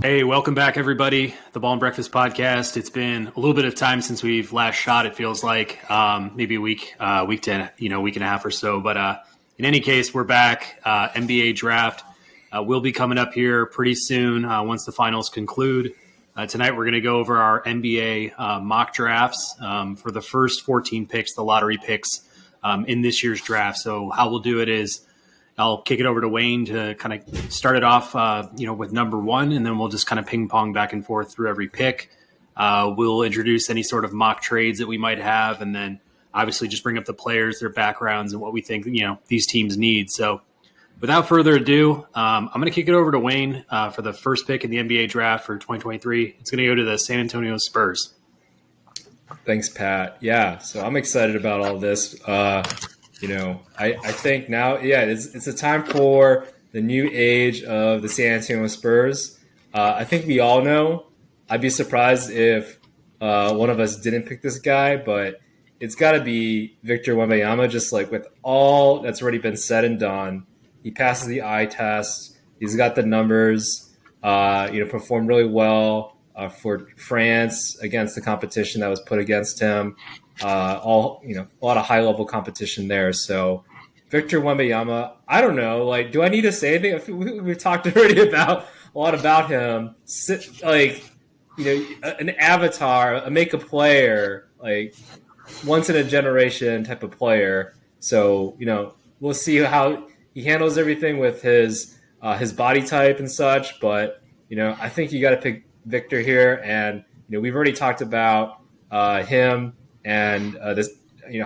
Hey, welcome back, everybody. The Ball and Breakfast Podcast. It's been a little bit of time since we've last shot. It feels like maybe a week and a half or so. But in any case, we're back. NBA draft will be coming up here pretty soon once the finals conclude. Tonight, we're going to go over our NBA mock drafts for the first 14 picks, the lottery picks in this year's draft. So how we'll do it is I'll kick it over to Wayne to kind of start it off, with number one, and then we'll just kind of ping pong back and forth through every pick. We'll introduce any sort of mock trades that we might have, and then obviously just bring up the players, their backgrounds, and what we think these teams need. So, without further ado, I'm going to kick it over to Wayne for the first pick in the NBA draft for 2023. It's going to go to the San Antonio Spurs. Thanks, Pat. Yeah, so I'm excited about all this. I think now, it's a time for the new age of the San Antonio Spurs. I think we all know. I'd be surprised if one of us didn't pick this guy, but it's got to be Victor Wembanyama, just like with all that's already been said and done. He passes the eye test. He's got the numbers, performed really well for France against the competition that was put against him. A lot of high level competition there. So Victor Wembanyama, I don't know, do I need to say anything? We've talked already about a lot about him. An avatar, a make a player, once in a generation type of player. So, we'll see how he handles everything with his body type and such. But, I think you got to pick Victor here. And, we've already talked about him and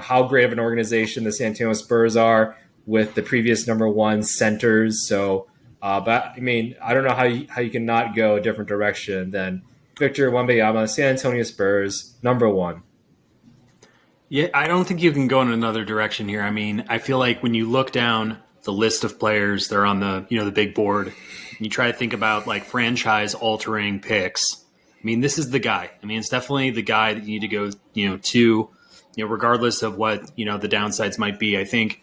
how great of an organization the San Antonio Spurs are with the previous number one centers. So, but I mean, I don't know how you can not go a different direction than Victor Wembanyama, San Antonio Spurs, number one. Yeah, I don't think you can go in another direction here. I mean, I feel like when you look down the list of players, they're on the the big board. And you try to think about franchise altering picks. I mean, this is the guy. I mean, it's definitely the guy that you need to go, to, regardless of what, the downsides might be. I think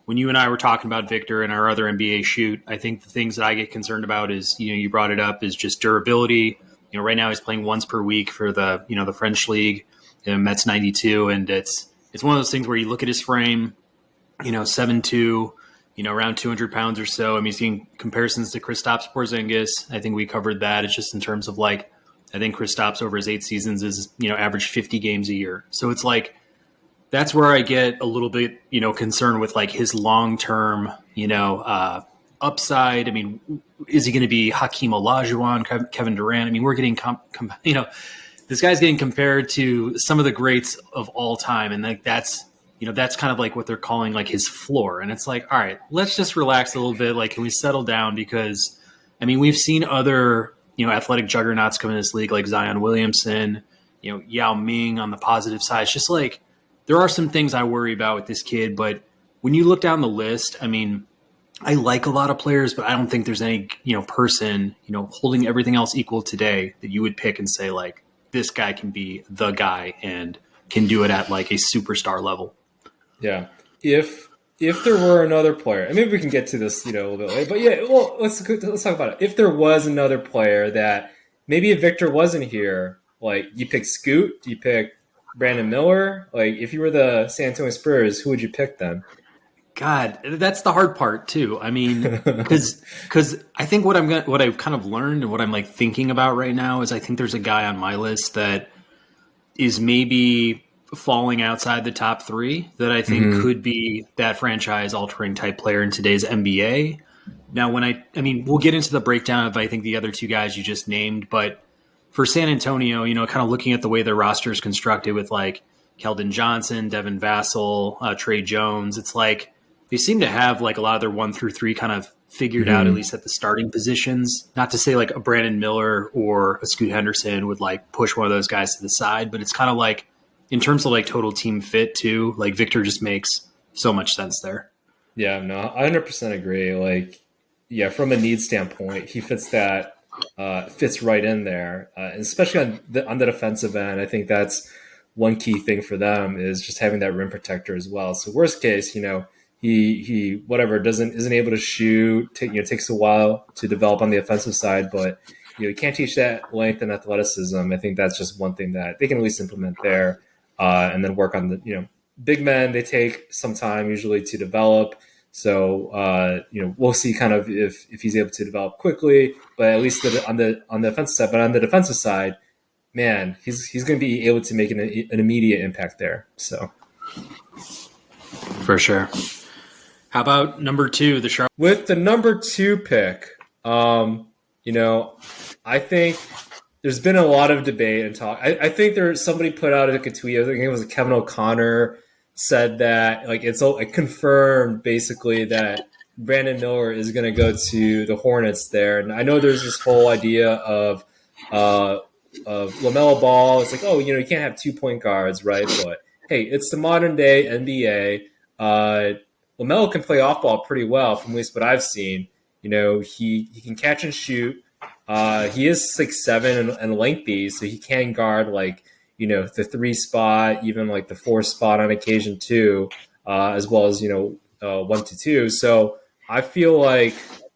when you and I were talking about Victor and our other NBA shoot, I think the things that I get concerned about is, you brought it up, is just durability. Right now he's playing once per week for the, the French league, Mets 92. And it's one of those things where you look at his frame, 7'2", around 200 pounds or so. I mean, seeing comparisons to Kristaps Porzingis, I think we covered that. It's just in terms of I think Kristaps over his 8 seasons is, averaged 50 games a year. So it's that's where I get a little bit, concerned with his long-term, upside. I mean, is he going to be Hakeem Olajuwon, Kevin Durant? I mean, we're getting, this guy's getting compared to some of the greats of all time. And that's kind of what they're calling his floor. And it's all right, let's just relax a little bit. Can we settle down? Because I mean, we've seen other, athletic juggernauts come in this league like Zion Williamson, Yao Ming on the positive side. It's just there are some things I worry about with this kid, but when you look down the list, I mean, I like a lot of players, but I don't think there's any, person, holding everything else equal today that you would pick and say this guy can be the guy and can do it at a superstar level. Yeah. If there were another player, and maybe we can get to this, a little bit later, but yeah, well, let's talk about it. If there was another player that maybe if Victor wasn't here, you pick Scoot, do you pick Brandon Miller? If you were the San Antonio Spurs, who would you pick then? God, that's the hard part too. I mean, because I think what I've kind of learned and what I'm thinking about right now is I think there's a guy on my list that is maybe falling outside the top 3 that I think could be that franchise altering type player in today's NBA. Now, I mean, we'll get into the breakdown of, I think, the other 2 guys you just named, but for San Antonio, kind of looking at the way their roster is constructed with Keldon Johnson, Devin Vassell, Trey Jones, it's they seem to have a lot of their 1 through 3 kind of figured out, at least at the starting positions. Not to say a Brandon Miller or a Scoot Henderson would push one of those guys to the side, but it's kind of in terms of total team fit too, Victor just makes so much sense there. Yeah, no, I 100% agree. From a need standpoint, he fits right in there, and especially on the defensive end. I think that's one key thing for them is just having that rim protector as well. So worst case, he isn't able to shoot. Takes a while to develop on the offensive side, but you can't teach that length and athleticism. I think that's just one thing that they can at least implement there, and then work on the big men. They take some time usually to develop. So we'll see kind of if he's able to develop quickly, but at least on the offensive side. But on the defensive side, man, he's going to be able to make an immediate impact there. So for sure. How about number 2, the Charlotte? With the number 2 pick, I think there's been a lot of debate and talk. I think somebody put out a tweet. I think it was Kevin O'Connor said that it's confirmed basically that Brandon Miller is going to go to the Hornets there. And I know there's this whole idea of LaMelo Ball. It's you can't have 2 point guards, right? But hey, it's the modern day NBA. LaMelo can play off ball pretty well, from at least what I've seen. He can catch and shoot. He is 6'7" and lengthy, so he can guard the 3 spot, even the 4 spot on occasion too, as well as 1 to 2. So I feel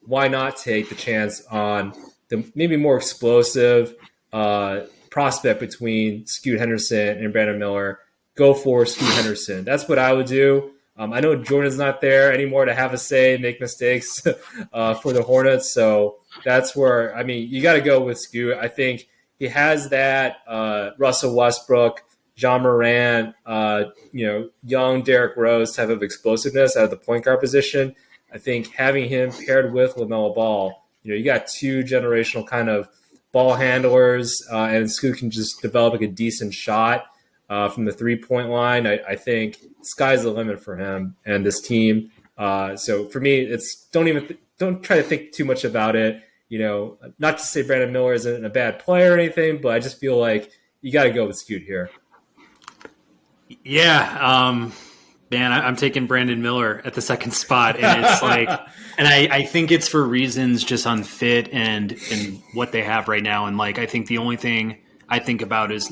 why not take the chance on the maybe more explosive prospect between Scoot Henderson and Brandon Miller. Go for Scoot Henderson. That's what I would do. I know Jordan's not there anymore to have a say, make mistakes for the Hornets. So that's where, you got to go with Scoot. I think he has that Russell Westbrook, John Morant, young Derrick Rose type of explosiveness out of the point guard position. I think having him paired with LaMelo Ball, you got 2 generational kind of ball handlers, and Scoot can just develop a decent shot from the 3-point line. I think sky's the limit for him and this team. So for me, it's don't try to think too much about it. Not to say Brandon Miller isn't a bad player or anything, but I just feel you got to go with Scoot here. Yeah, man, I'm taking Brandon Miller at the 2nd spot, and it's and I think it's for reasons just on fit and what they have right now, and I think the only thing I think about is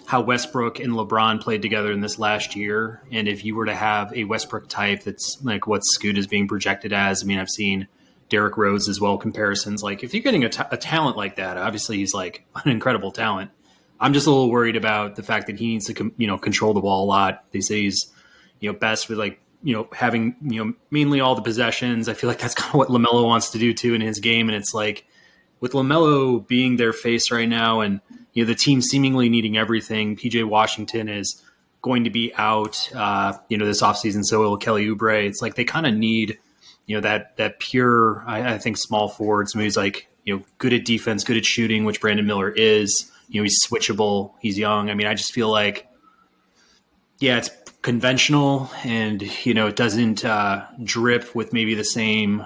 how Westbrook and LeBron played together in this last year, and if you were to have a Westbrook type that's what Scoot is being projected as, I've seen Derrick Rose as well comparisons. If you're getting a talent like that, obviously he's an incredible talent. I'm just a little worried about the fact that he needs to control the ball a lot. They say he's best with having mainly all the possessions. I feel that's kind of what LaMelo wants to do too in his game, and it's with LaMelo being their face right now, and the team seemingly needing everything. PJ Washington is going to be out, this offseason. So will Kelly Oubre. It's they kind of need, that pure, I think, small forward. Somebody who's good at defense, good at shooting, which Brandon Miller is. He's switchable. He's young. I just feel it's conventional, and it doesn't drip with maybe the same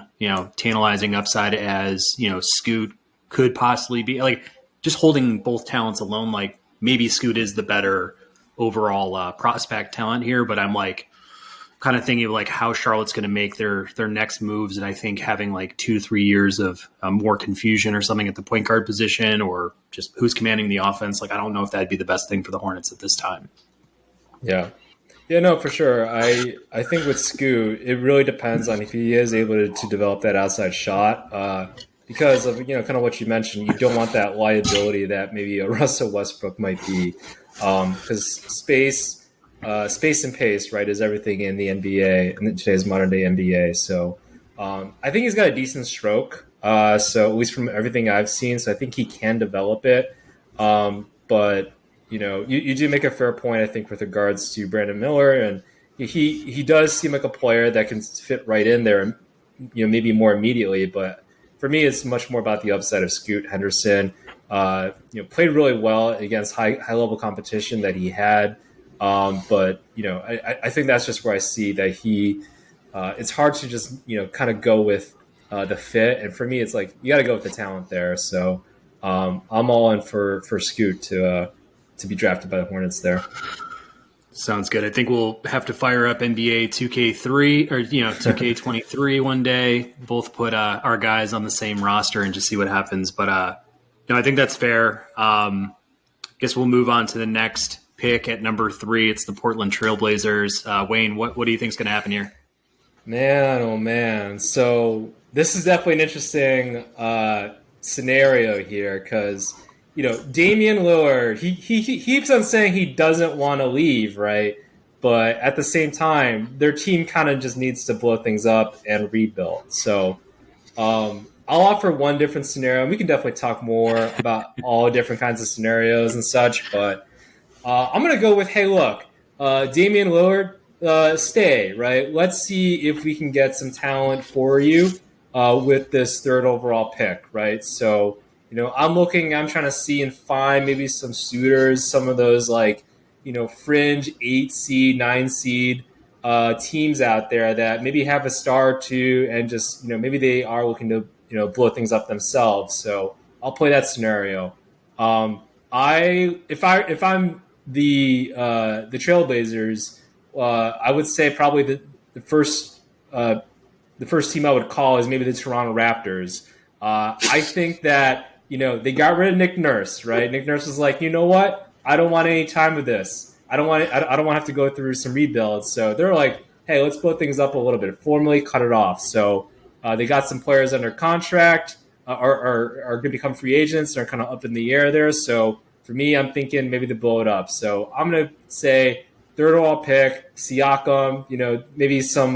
tantalizing upside as Scoot could possibly be. Just holding both talents alone, maybe Scoot is the better overall prospect talent here, but I'm kind of thinking of how Charlotte's going to make their next moves, and I think having 2 to 3 years of more confusion or something at the point guard position, or just who's commanding the offense. I don't know if that'd be the best thing for the Hornets at this time. Yeah, no, for sure. I think with Scoot, it really depends on if he is able to develop that outside shot. Because of kind of what you mentioned, you don't want that liability that maybe a Russell Westbrook might be, because space and pace, right, is everything in the NBA, in today's modern day NBA. So I think he's got a decent stroke. So at least from everything I've seen, so I think he can develop it. But you do make a fair point, I think, with regards to Brandon Miller, and he does seem like a player that can fit right in there, maybe more immediately, but. For me, it's much more about the upside of Scoot Henderson. Played really well against high level competition that he had, but I think that's just where I see that he. It's hard to just kind of go with the fit, and for me, it's you got to go with the talent there. So I'm all in for Scoot to be drafted by the Hornets there. Sounds good. I think we'll have to fire up NBA 2K3 or 2K23 one day. Both put our guys on the same roster and just see what happens. But I think that's fair. Guess we'll move on to the next pick at number 3. It's the Portland Trailblazers. Wayne, what do you think is going to happen here? Man, oh man. So this is definitely an interesting scenario here because Damian Lillard he keeps on saying he doesn't want to leave, right? But at the same time, their team kind of just needs to blow things up and rebuild. So I'll offer one different scenario. We can definitely talk more about all different kinds of scenarios and such, but I'm going to go with, hey, look, Damian Lillard, stay, right? Let's see if we can get some talent for you with this third overall pick, right? So, I'm trying to see and find maybe some suitors, some of those fringe 8 seed, 9 seed teams out there that maybe have a star or two and just, maybe they are looking to, blow things up themselves. So I'll play that scenario. If I'm the Trailblazers, I would say probably the first team I would call is maybe the Toronto Raptors. I think that they got rid of Nick Nurse, right? Nick Nurse was like, you know what? I don't want any time with this. I don't want to have to go through some rebuilds. So they're like, hey, let's blow things up a little bit, formally cut it off. So they got some players under contract, are going to become free agents. They're kind of up in the air there. So for me, I'm thinking maybe they blow it up. So I'm going to say third overall pick, Siakam, maybe some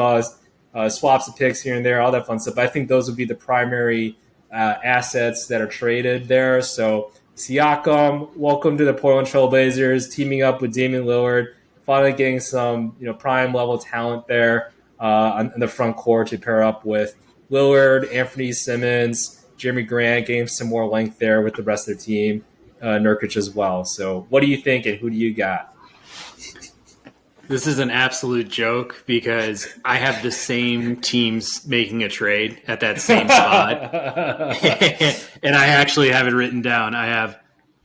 swaps of picks here and there, all that fun stuff. But I think those would be the primary assets that are traded there. So Siakam, welcome to the Portland Trailblazers, teaming up with Damian Lillard, finally getting some prime level talent there on the front court to pair up with Lillard, Anthony Simmons, Jeremy Grant, getting some more length there with the rest of the team, Nurkic as well. So what do you think and who do you got? This is an absolute joke because I have the same teams making a trade at that same spot. And I actually have it written down. I have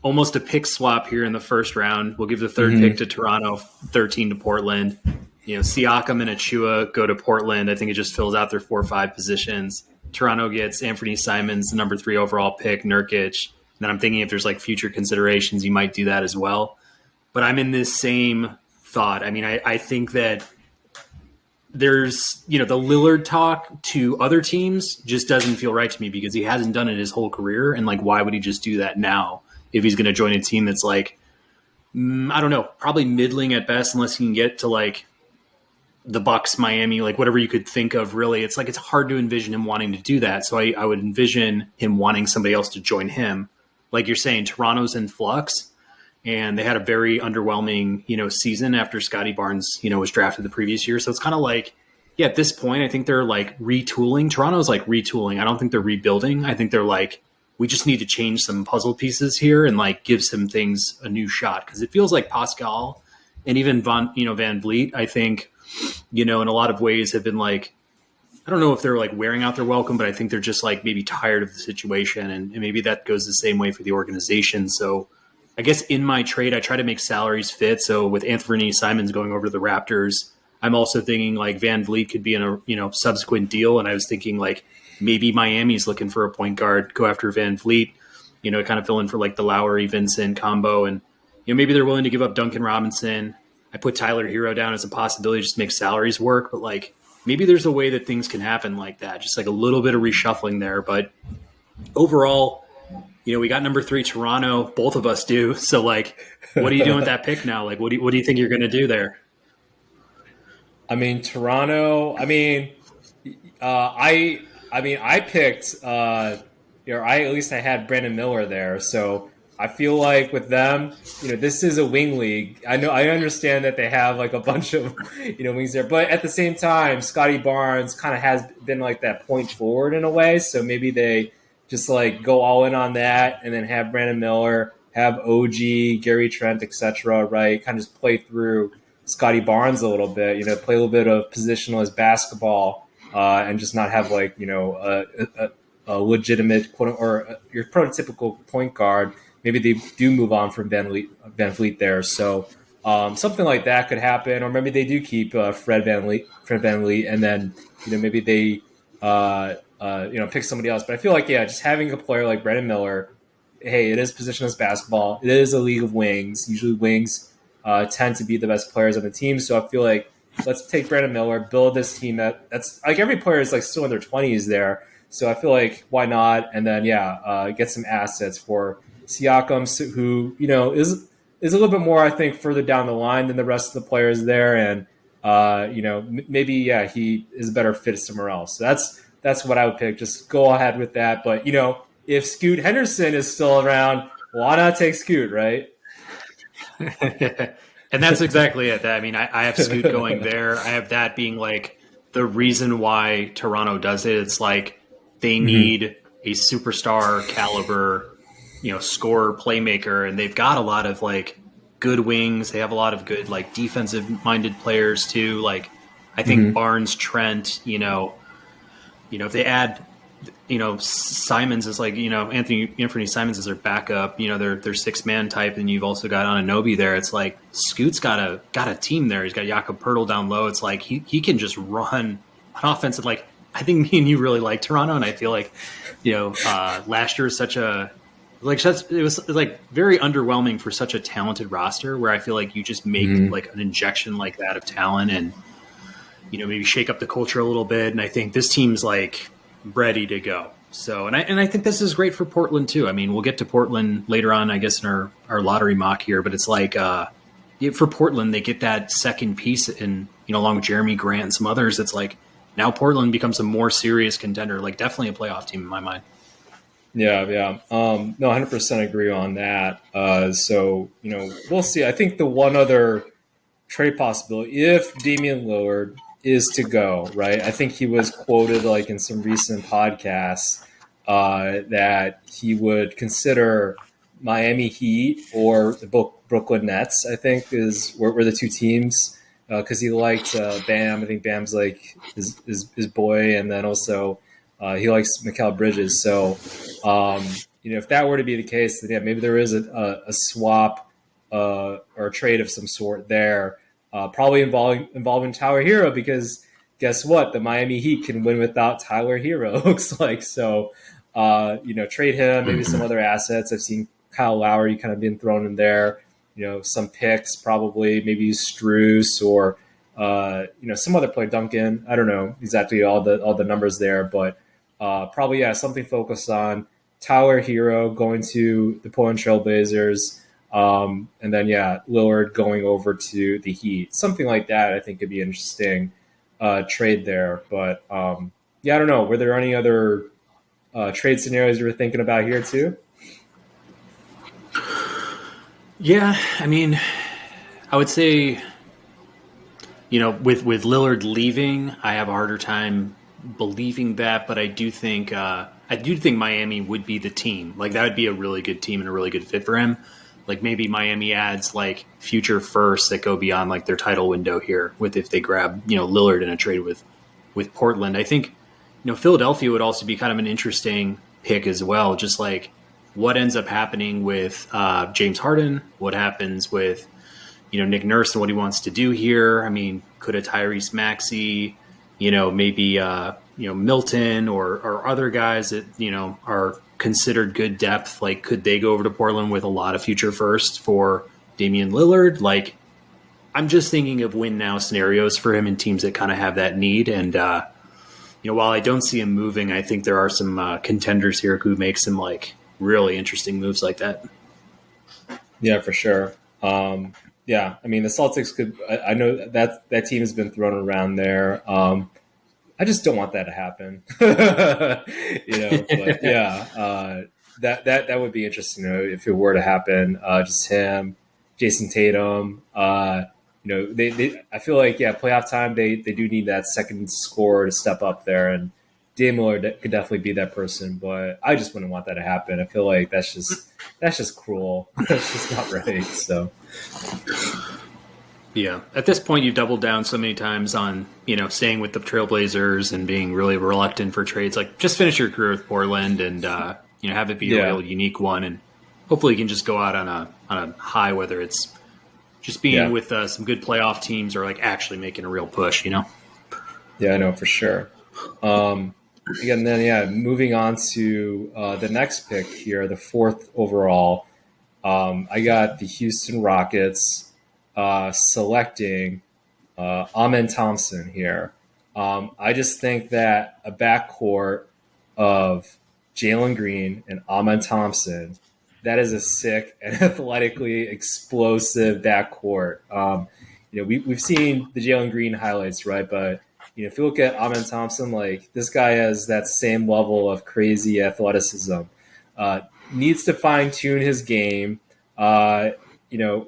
almost a pick swap here in the first round. We'll give the third pick to Toronto, 13 to Portland. Siakam and Achua go to Portland. I think it just fills out their 4 or 5 positions. Toronto gets Anthony Simons, the number 3 overall pick, Nurkic. And then I'm thinking if there's future considerations, you might do that as well. But I'm in this same thought. I mean, I think that there's, the Lillard talk to other teams just doesn't feel right to me because he hasn't done it his whole career. And why would he just do that now if he's going to join a team that's I don't know, probably middling at best unless he can get to the Bucks, Miami, whatever you could think of really. It's it's hard to envision him wanting to do that. So I would envision him wanting somebody else to join him. Like you're saying, Toronto's in flux. And they had a very underwhelming, season after Scotty Barnes, was drafted the previous year. So it's kind of at this point, I think they're retooling. Toronto's retooling. I don't think they're rebuilding. I think they're we just need to change some puzzle pieces here and give some things a new shot. Because it feels like Pascal and even Van Vliet, I think, in a lot of ways have been I don't know if they're wearing out their welcome, but I think they're just maybe tired of the situation. And maybe that goes the same way for the organization. So I guess in my trade, I try to make salaries fit. So with Anthony Simons going over to the Raptors, I'm also thinking Van Vliet could be in a subsequent deal. And I was thinking maybe Miami's looking for a point guard, go after Van Vliet, kind of fill in for the Lowry Vincent combo. And, maybe they're willing to give up Duncan Robinson. I put Tyler Hero down as a possibility just to make salaries work. But maybe there's a way that things can happen like that. Just a little bit of reshuffling there. But overall, we got number 3 Toronto. Both of us do. So, what are you doing with that pick now? What do you think you're going to do there? I mean, Toronto. I picked. I at least I had Brandon Miller there. So I feel with them, this is a wing league. I understand that they have a bunch of wings there, but at the same time, Scotty Barnes kind of has been that point forward in a way. So maybe they just go all in on that and then have Brandon Miller, have OG, Gary Trent, etc. Right? Kind of just play through Scotty Barnes a little bit, play a little bit of positionless basketball and just not have a legitimate or your prototypical point guard. Maybe they do move on from Van Vliet there. So something like that could happen. Or maybe they do keep Fred Van Vliet and then, maybe they pick somebody else. But I feel just having a player like Brandon Miller, hey, it is positionless basketball. It is a league of wings. Usually wings tend to be the best players on the team. So I feel let's take Brandon Miller, build this team that's every player is still in their 20s there. So I feel like why not? And then get some assets for Siakam, who is a little bit more, I think, further down the line than the rest of the players there, and maybe he is a better fit somewhere else. So that's what I would pick. Just go ahead with that. But if Scoot Henderson is still around, why not take Scoot, right? And that's exactly it. I mean, I have Scoot going there. I have that being like the reason why Toronto does it. It's like they need a superstar caliber, scorer, playmaker, and they've got a lot of like good wings. They have a lot of good like defensive minded players too. Like I think Barnes, Trent, if they add, Simons is like, Anthony Simons is their backup, their 6-man type. And you've also got Anunoby there. It's like Scoot's got a team there. He's got Jakob Poeltl down low. It's like he can just run an offensive. Like I think me and you really like Toronto. And I feel like, last year was it was like very underwhelming for such a talented roster where I feel like you just make like an injection like that of talent and, maybe shake up the culture a little bit. And I think this team's like ready to go. So, and I think this is great for Portland too. I mean, we'll get to Portland later on, I guess, in our lottery mock here, but it's like, for Portland, they get that second piece and, along with Jeremy Grant and some others, it's like now Portland becomes a more serious contender, like definitely a playoff team in my mind. Yeah. No, 100% agree on that. So, we'll see. I think the one other trade possibility, if Damian Lillard is to go, right? I think he was quoted like in some recent podcasts that he would consider Miami Heat or the Brooklyn Nets, I think were the two teams because he liked Bam. I think Bam's like his boy, and then also he likes Mikal Bridges. So, if that were to be the case, then maybe there is a swap or a trade of some sort there. Probably involving Tyler Hero, because guess what? The Miami Heat can win without Tyler Hero, looks like. So, trade him, maybe some other assets. I've seen Kyle Lowry kind of being thrown in there. Some picks, probably maybe Strus or some other player, Duncan. I don't know exactly all the numbers there, but probably something focused on Tyler Hero going to the Portland Trailblazers. And then, Lillard going over to the Heat. Something like that, I think, could be an interesting trade there. But, I don't know. Were there any other trade scenarios you were thinking about here, too? Yeah, I mean, I would say, with Lillard leaving, I have a harder time believing that. But I do think Miami would be the team. Like, that would be a really good team and a really good fit for him. Like maybe Miami adds like future firsts that go beyond like their title window here if they grab, Lillard in a trade with Portland. I think, Philadelphia would also be kind of an interesting pick as well. Just like what ends up happening with James Harden, what happens with, Nick Nurse and what he wants to do here. I mean, could a Tyrese Maxey, maybe, Milton or other guys that, are considered good depth, like could they go over to Portland with a lot of future firsts for Damian Lillard? Like I'm just thinking of win now scenarios for him and teams that kind of have that need. And while I don't see him moving, I think there are some contenders here who make some like really interesting moves like that. Yeah, for sure. I mean the Celtics could. I know that team has been thrown around there. I just don't want that to happen, but that would be interesting, if it were to happen. Just him, Jason Tatum, they I feel like playoff time they do need that second scorer to step up there, and Dame Lillard could definitely be that person, but I just wouldn't want that to happen. I feel like that's just cruel. That's just not right. So. Yeah. At this point, you've doubled down so many times on, staying with the Trailblazers and being really reluctant for trades. Like, just finish your career with Portland and, have it be a real unique one. And hopefully you can just go out on a high, whether it's just being with some good playoff teams or, like, actually making a real push, Yeah, I know, for sure. Again, then, moving on to the next pick here, the 4th overall. I got the Houston Rockets selecting Amen Thompson here. I just think that a backcourt of Jalen Green and Amen Thompson, that is a sick and athletically explosive backcourt. We've seen the Jalen Green highlights, right? But if you look at Amen Thompson, like this guy has that same level of crazy athleticism. Needs to fine tune his game. I know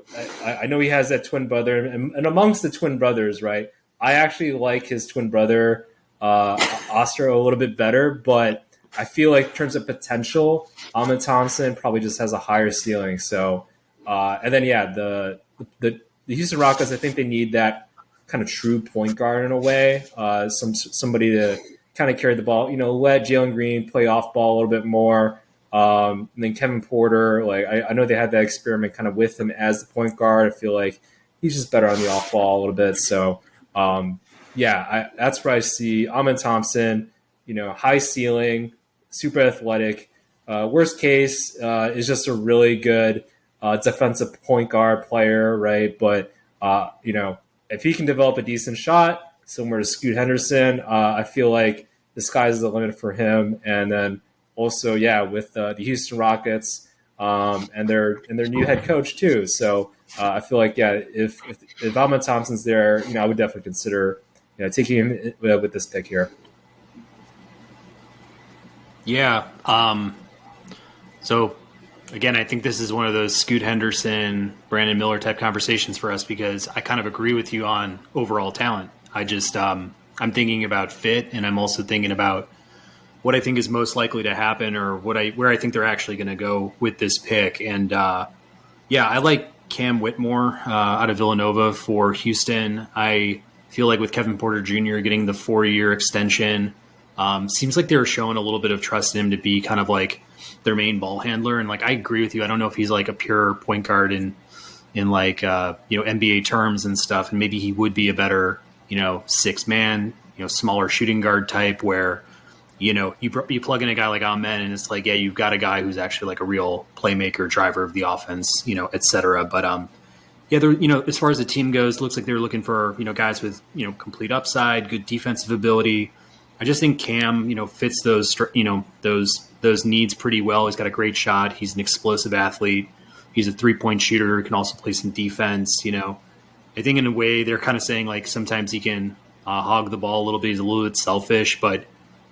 he has that twin brother, and amongst the twin brothers, right? I actually like his twin brother, Oscar, a little bit better, but I feel like in terms of potential, Amen Thompson probably just has a higher ceiling. So, and then the Houston Rockets, I think they need that kind of true point guard in a way, somebody to kind of carry the ball. Let Jalen Green play off ball a little bit more. And then Kevin Porter, like I know they had that experiment kind of with him as the point guard. I feel like he's just better on the off ball a little bit. So, that's where I see Amen Thompson. High ceiling, super athletic. Worst case is just a really good defensive point guard player, right? But if he can develop a decent shot, similar to Scoot Henderson, I feel like the sky's the limit for him. And then also, with the Houston Rockets and their new head coach too. So I feel like if Amen Thompson's there, I would definitely consider taking him with this pick here. Yeah. So again, I think this is one of those Scoot Henderson, Brandon Miller type conversations for us because I kind of agree with you on overall talent. I just I'm thinking about fit, and I'm also thinking about what I think is most likely to happen, or where I think they're actually going to go with this pick. And I like Cam Whitmore out of Villanova for Houston. I feel like with Kevin Porter Jr. getting the 4-year extension, seems like they're showing a little bit of trust in him to be kind of like their main ball handler. And like I agree with you. I don't know if he's like a pure point guard in like NBA terms and stuff, and maybe he would be a better 6-man smaller shooting guard type where you plug in a guy like Amen and it's like you've got a guy who's actually like a real playmaker, driver of the offense, et cetera. But they're as far as the team goes, looks like they're looking for guys with complete upside, good defensive ability. I just think Cam fits those those needs pretty well. He's got a great shot. He's an explosive athlete. He's a 3-point shooter. Can also play some defense. I think in a way they're kind of saying like sometimes he can hog the ball a little bit. He's a little bit selfish, but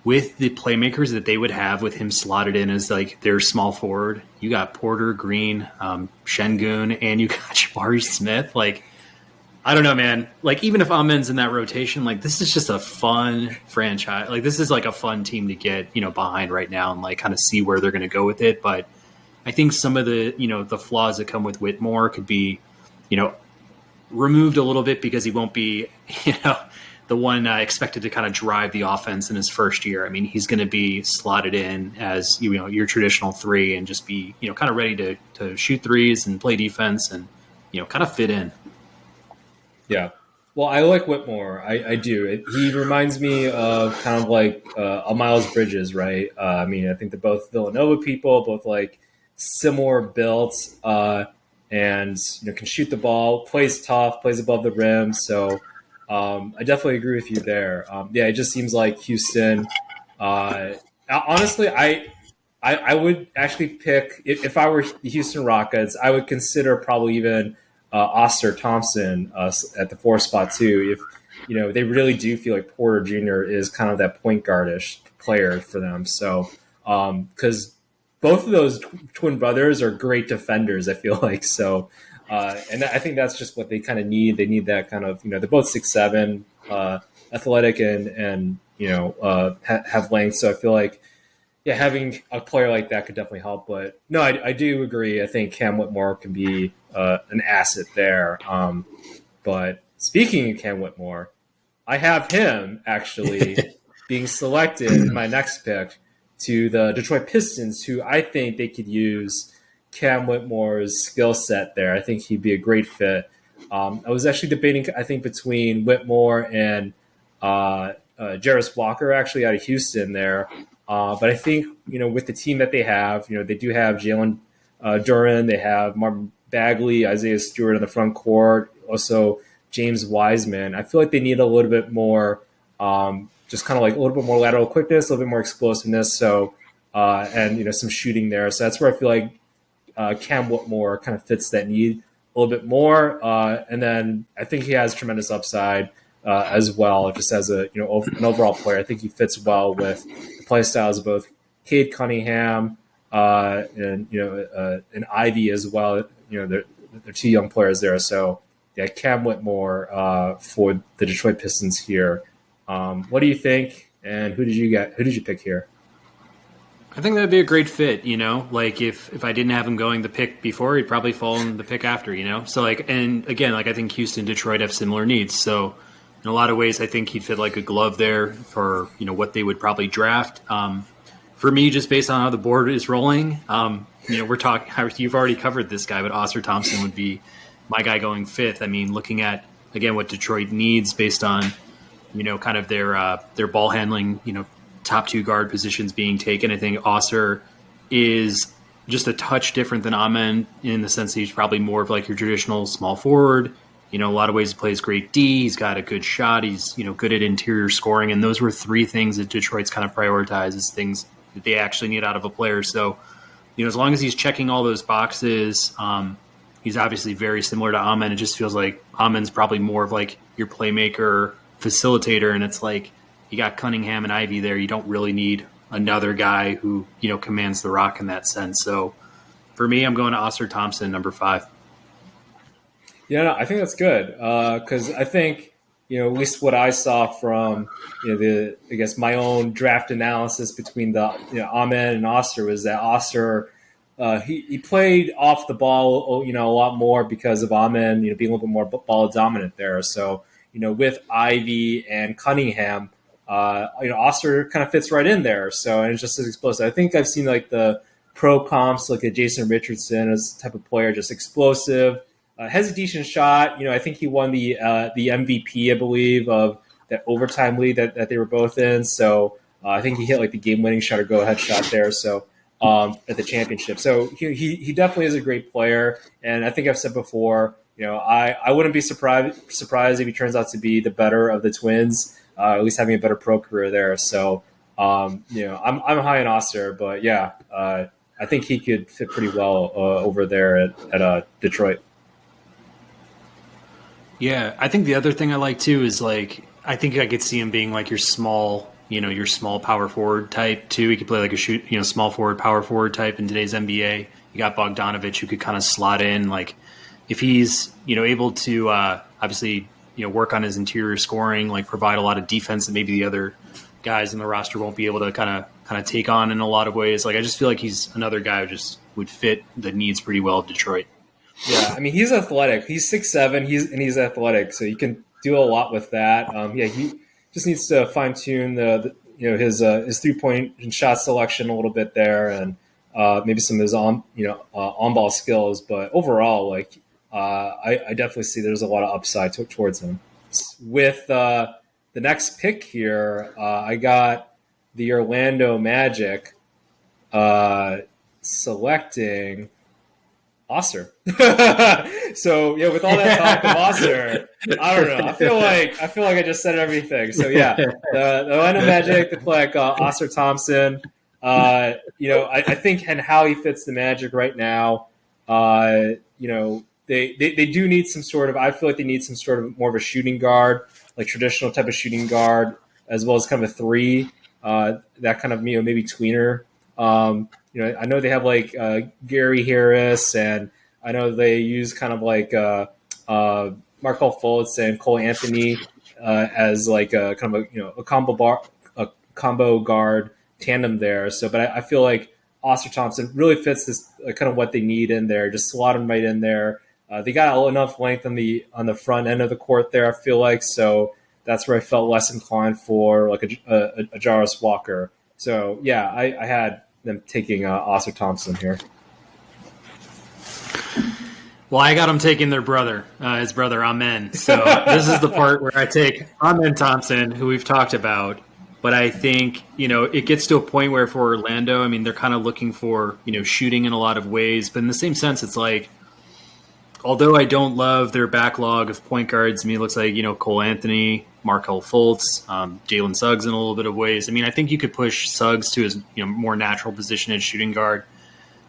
with the playmakers that they would have with him slotted in as like their small forward, you got Porter, Green, Şengün, and you got Jabari Smith. Like, I don't know, man. Like, even if Amen's in that rotation, like this is just a fun franchise. Like, this is like a fun team to get behind right now and like kind of see where they're going to go with it. But I think some of the the flaws that come with Whitmore could be removed a little bit because he won't be the one expected to kind of drive the offense in his first year. I mean, he's going to be slotted in as your traditional 3 and just be kind of ready to shoot threes and play defense and kind of fit in. Yeah, well, I like Whitmore. I do. He reminds me of kind of like a Miles Bridges, right? I mean, I think they're both Villanova people, both like similar built, and can shoot the ball, plays tough, plays above the rim. So. I definitely agree with you there. It just seems like Houston. Honestly, I would actually pick if I were the Houston Rockets. I would consider probably even Oscar Thompson at the 4 spot too. If they really do feel like Porter Jr. is kind of that point guardish player for them. So because both of those twin brothers are great defenders, I feel like so. And I think that's just what they kind of need. They need that kind of, they're both 6'7", athletic and have length. So I feel like, having a player like that could definitely help. But no, I do agree. I think Cam Whitmore can be an asset there. But speaking of Cam Whitmore, I have him actually being selected in my next pick to the Detroit Pistons, who I think they could use Cam Whitmore's skill set there. I think he'd be a great fit. I was actually debating, I think, between Whitmore and Jarris Walker, actually out of Houston there. But I think, with the team that they have, they do have Jalen Duren, they have Marvin Bagley, Isaiah Stewart in the front court, also James Wiseman. I feel like they need a little bit more Just kind of like a little bit more lateral quickness, a little bit more explosiveness. So, and some shooting there. So that's where I feel like Cam Whitmore kind of fits that need a little bit more. And then I think he has tremendous upside as well, just as an overall player. I think he fits well with the play styles of both Cade Cunningham and Ivy as well. They're two young players there. So yeah, Cam Whitmore for the Detroit Pistons here. What do you think? And who did you get? Who did you pick here? I think that'd be a great fit, like if I didn't have him going the pick before, he'd probably fall in the pick after, So and again, I think Houston, Detroit have similar needs. So in a lot of ways, I think he'd fit like a glove there for, what they would probably draft. For me, just based on how the board is rolling, we're talking, you've already covered this guy, but Oscar Thompson would be my guy going fifth. I mean, looking at, again, what Detroit needs based on, kind of their ball handling, top two guard positions being taken. I think Oscar is just a touch different than Amen in the sense that he's probably more of like your traditional small forward. A lot of ways he plays great D. He's got a good shot. He's, good at interior scoring. And those were three things that Detroit's kind of prioritized as things that they actually need out of a player. So, as long as he's checking all those boxes, he's obviously very similar to Amen. It just feels like Amen's probably more of like your playmaker, facilitator. And it's like, you got Cunningham and Ivy there. You don't really need another guy who, commands the rock in that sense. So for me, I'm going to Oscar Thompson, number 5. Yeah, no, I think that's good because I think, at least what I saw from, my own draft analysis between the, Amen and Oscar was that Oscar, he played off the ball, a lot more because of Amen, being a little bit more ball dominant there. So, with Ivy and Cunningham, Oscar kind of fits right in there. So, and it's just as explosive. I think I've seen like the pro comps, like a Jason Richardson as type of player, just explosive, has a decent shot. I think he won the MVP, I believe, of that overtime lead that they were both in. So I think he hit like the game winning shot or go ahead shot there. So at the championship. So he definitely is a great player. And I think I've said before, I wouldn't be surprised if he turns out to be the better of the twins. At least having a better pro career there. So, I'm high on Oscar, but yeah, I think he could fit pretty well over there at Detroit. Yeah, I think the other thing I like too is like I think I could see him being like your small power forward type too. He could play like a small forward, power forward type in today's NBA. You got Bogdanovich who could kind of slot in. Like if he's able to obviously. Work on his interior scoring, like provide a lot of defense that maybe the other guys in the roster won't be able to kind of take on in a lot of ways. Like I just feel like he's another guy who just would fit the needs pretty well of Detroit. Yeah, I mean he's athletic. He's 6'7", he's athletic, so you can do a lot with that. He just needs to fine tune his 3-point and shot selection a little bit there, and maybe some of his on ball skills. But overall, like. I definitely see there's a lot of upside towards him. With the next pick here, I got the Orlando Magic selecting Oscar. So yeah, with all that talk of Oscar, I don't know. I feel like I just said everything. So yeah, the Orlando Magic, they play like Oscar Thompson. I think and how he fits the Magic right now. They do need some sort of. I feel like they need some sort of more of a shooting guard, like traditional type of shooting guard, as well as kind of a 3. That kind of maybe tweener. I know they have like Gary Harris, and I know they use kind of like Markelle Fultz and Cole Anthony as like a kind of a combo guard tandem there. So, but I feel like Oscar Thompson really fits this kind of what they need in there. Just slot him right in there. They got enough length on the front end of the court there, I feel like. So that's where I felt less inclined for like a Jarvis Walker. So yeah, I had them taking Oscar Thompson here. Well, I got him taking their brother, his brother Amen. So this is the part where I take Amen Thompson, who we've talked about. But I think, it gets to a point where for Orlando, I mean, they're kind of looking for, shooting in a lot of ways. But in the same sense, it's like, although I don't love their backlog of point guards, I mean, it looks like, Cole Anthony, Markelle Fultz, Jalen Suggs in a little bit of ways. I mean, I think you could push Suggs to his more natural position as shooting guard.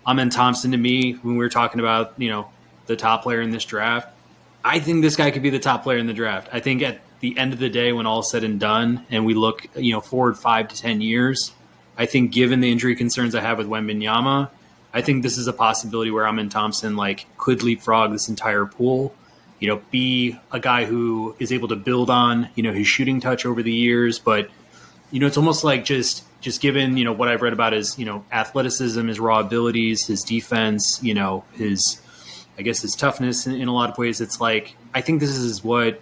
Amen Thompson, to me, when we were talking about the top player in this draft, I think this guy could be the top player in the draft. I think at the end of the day, when all is said and done, and we look forward 5 to 10 years, I think given the injury concerns I have with Wembanyama, I think this is a possibility where Amen Thompson could leapfrog this entire pool. Be a guy who is able to build on, his shooting touch over the years. But, it's almost like just given, what I've read about his, athleticism, his raw abilities, his defense, his toughness in a lot of ways. It's like, I think this is what,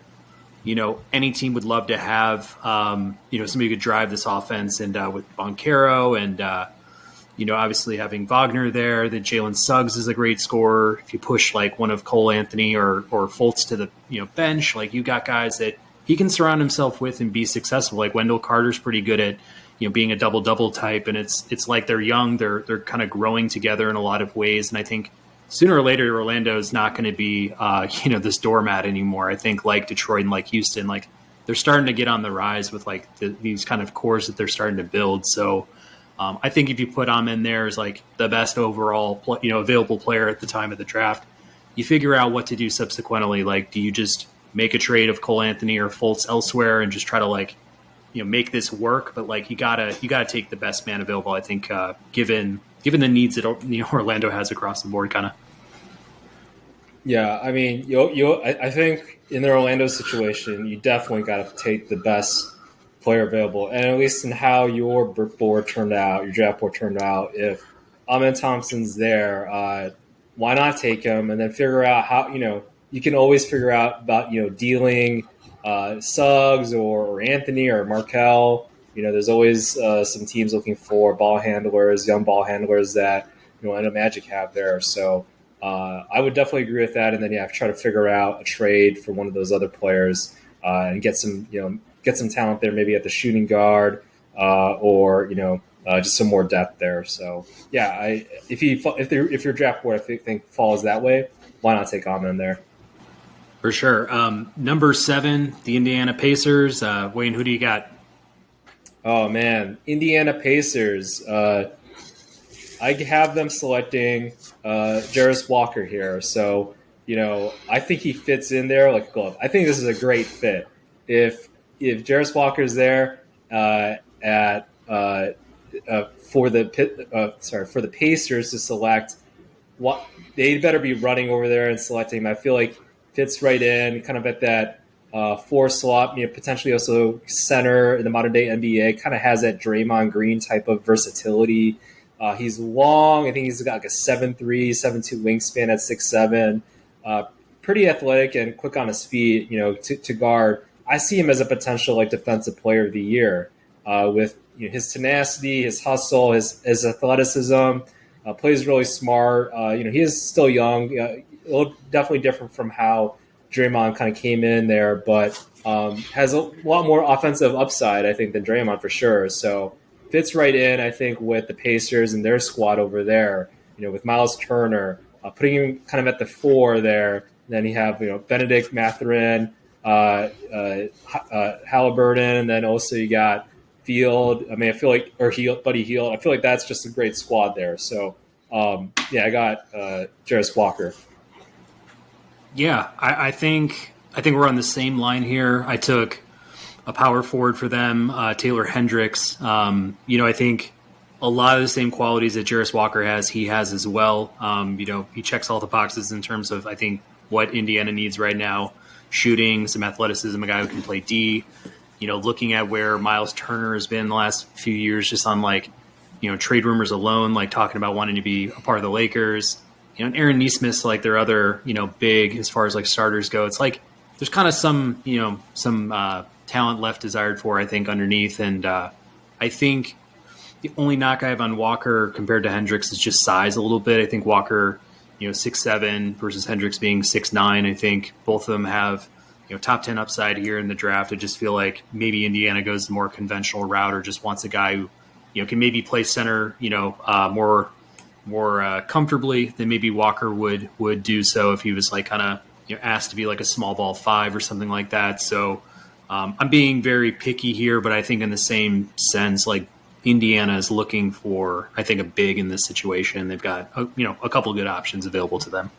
any team would love to have, somebody who could drive this offense. And with Boncaro and, obviously having Wagner there, that Jalen Suggs is a great scorer. If you push one of Cole Anthony or Fultz to the bench, you got guys that he can surround himself with and be successful. Like Wendell Carter's pretty good at being a double type, and it's like they're young, they're kind of growing together in a lot of ways. And I think sooner or later Orlando is not going to be this doormat anymore. I think like Detroit and like Houston, they're starting to get on the rise with these kind of cores that they're starting to build. So. I think if you put Amen there as the best overall, available player at the time of the draft, you figure out what to do subsequently. Do you just make a trade of Cole Anthony or Fultz elsewhere and just try to make this work? But you gotta take the best man available. I think given the needs that Orlando has across the board, kind of. Yeah, I mean, I think in the Orlando situation, you definitely got to take the best player available, and at least in how your board turned out, your draft board turned out, if Amen Thompson's there, why not take him and then figure out how, you can always figure out about, dealing Suggs or Anthony or Markelle. There's always some teams looking for ball handlers, young ball handlers that, Orlando Magic have there. So I would definitely agree with that. And then, try to figure out a trade for one of those other players and get some, get some talent there, maybe at the shooting guard or just some more depth there. So if your draft board I think falls that way, why not take Amen there? For sure. Number 7, the Indiana Pacers. Wayne, who do you got? Oh man, Indiana Pacers. I have them selecting Jarris Walker here. So I think he fits in there like a glove. I think this is a great fit. If Jarris Walker's there for the Pacers to select, what they better be running over there and selecting him. I feel like fits right in, kind of at that 4 slot. Potentially also center in the modern day NBA. Kind of has that Draymond Green type of versatility. He's long. I think he's got a 7'3", 7'2" wingspan at 6'7". Pretty athletic and quick on his feet. To guard. I see him as a potential defensive player of the year with his tenacity, his hustle, his athleticism. Plays really smart. He is still young. Definitely different from how Draymond kind of came in there, but has a lot more offensive upside, I think, than Draymond for sure. So fits right in, I think, with the Pacers and their squad over there. With Miles Turner, putting him kind of at the 4 there. Then you have Benedict Mathurin. Halliburton, and then also you got Field. I mean, I feel like Buddy Hield. I feel like that's just a great squad there. So, I got Jarris Walker. Yeah, I think we're on the same line here. I took a power forward for them, Taylor Hendricks. I think a lot of the same qualities that Jarris Walker has, he has as well. He checks all the boxes in terms of, I think, what Indiana needs right now. Shooting, some athleticism, a guy who can play D. Looking at where Miles Turner has been the last few years, just on trade rumors alone, talking about wanting to be a part of the Lakers. And Aaron Nesmith's their other, big as far as starters go. It's there's kind of some talent left desired for, I think, underneath. And I think the only knock I have on Walker compared to Hendricks is just size a little bit. I think Walker 6'7" versus Hendricks being 6'9". I think both of them have, top 10 upside here in the draft. I just feel like maybe Indiana goes the more conventional route or just wants a guy who, can maybe play center, more comfortably than maybe Walker would do so if he was kind of, asked to be a small ball 5 or something like that. So I'm being very picky here, but I think in the same sense, like Indiana is looking for, I think, a big in this situation. They've got a couple good options available to them.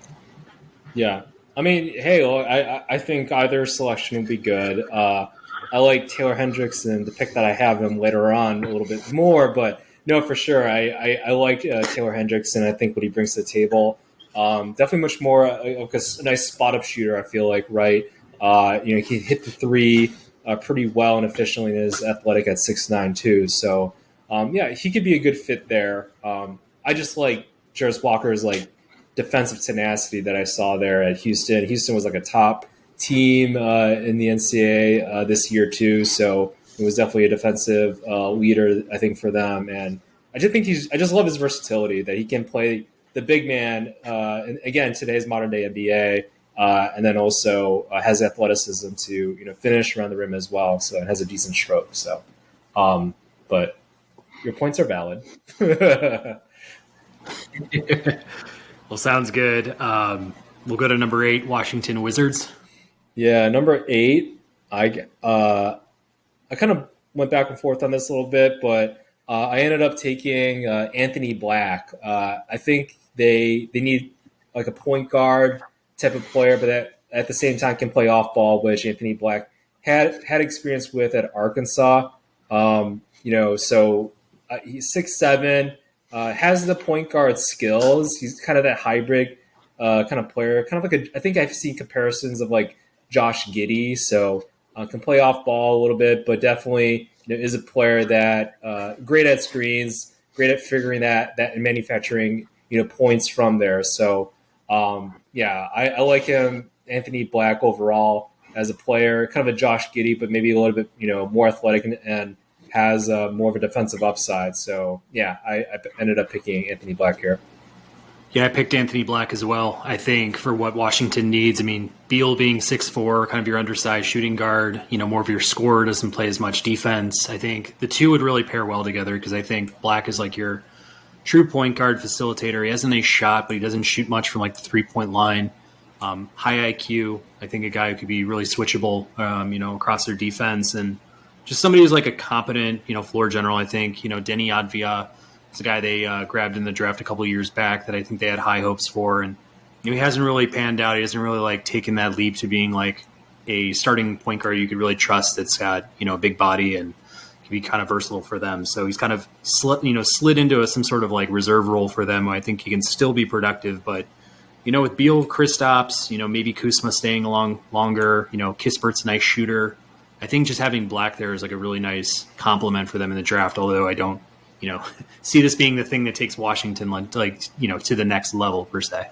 Yeah. I mean, hey, look, I think either selection would be good. I like Taylor Hendrickson, the pick that I have him later on a little bit more, but no, for sure. I like Taylor Hendrickson. I think what he brings to the table. Definitely much more of a nice spot up shooter, I feel like, right? He can hit the three pretty well and efficiently and is athletic at 6'9", too. So, yeah, he could be a good fit there. I just like Jarvis Walker's like defensive tenacity that I saw there at Houston. Houston was like a top team in the NCAA this year too, so it was definitely a defensive leader, I think, for them. And I just love his versatility that he can play the big man. And again, today's modern day NBA, and then also has athleticism to finish around the rim as well. So it has a decent stroke. So, but your points are valid. Well, sounds good. We'll go to number 8, Washington Wizards. Yeah, number 8. I kind of went back and forth on this a little bit, but I ended up taking Anthony Black. I think they need like a point guard type of player, but that at the same time can play off ball, which Anthony Black had experience with at Arkansas. So he's 6'7". Has the point guard skills. He's kind of that hybrid kind of player. Kind of like I think I've seen comparisons of like Josh Giddey. So can play off ball a little bit, but definitely is a player that great at screens, great at figuring that and manufacturing points from there. So I like him, Anthony Black overall as a player. Kind of a Josh Giddey, but maybe a little bit more athletic and has more of a defensive upside. So, yeah, I ended up picking Anthony Black here. Yeah, I picked Anthony Black as well. I think for what Washington needs, I mean, Beal being 6'4", kind of your undersized shooting guard, more of your scorer, doesn't play as much defense. I think the two would really pair well together because I think Black is like your true point guard facilitator. He has a nice shot, but he doesn't shoot much from like the 3-point line. High IQ. I think a guy who could be really switchable, across their defense, and just somebody who's like a competent, floor general. I think, Denny Advia is a guy they grabbed in the draft a couple of years back that I think they had high hopes for. And he hasn't really panned out. He hasn't really like taken that leap to being like a starting point guard you could really trust that's got, a big body and can be kind of versatile for them. So he's kind of slid into some sort of like reserve role for them. I think he can still be productive, but with Beal, Kristaps, maybe Kuzma staying along longer, Kispert's a nice shooter. I think just having Black there is like a really nice compliment for them in the draft, although I don't, see this being the thing that takes Washington to the next level per se.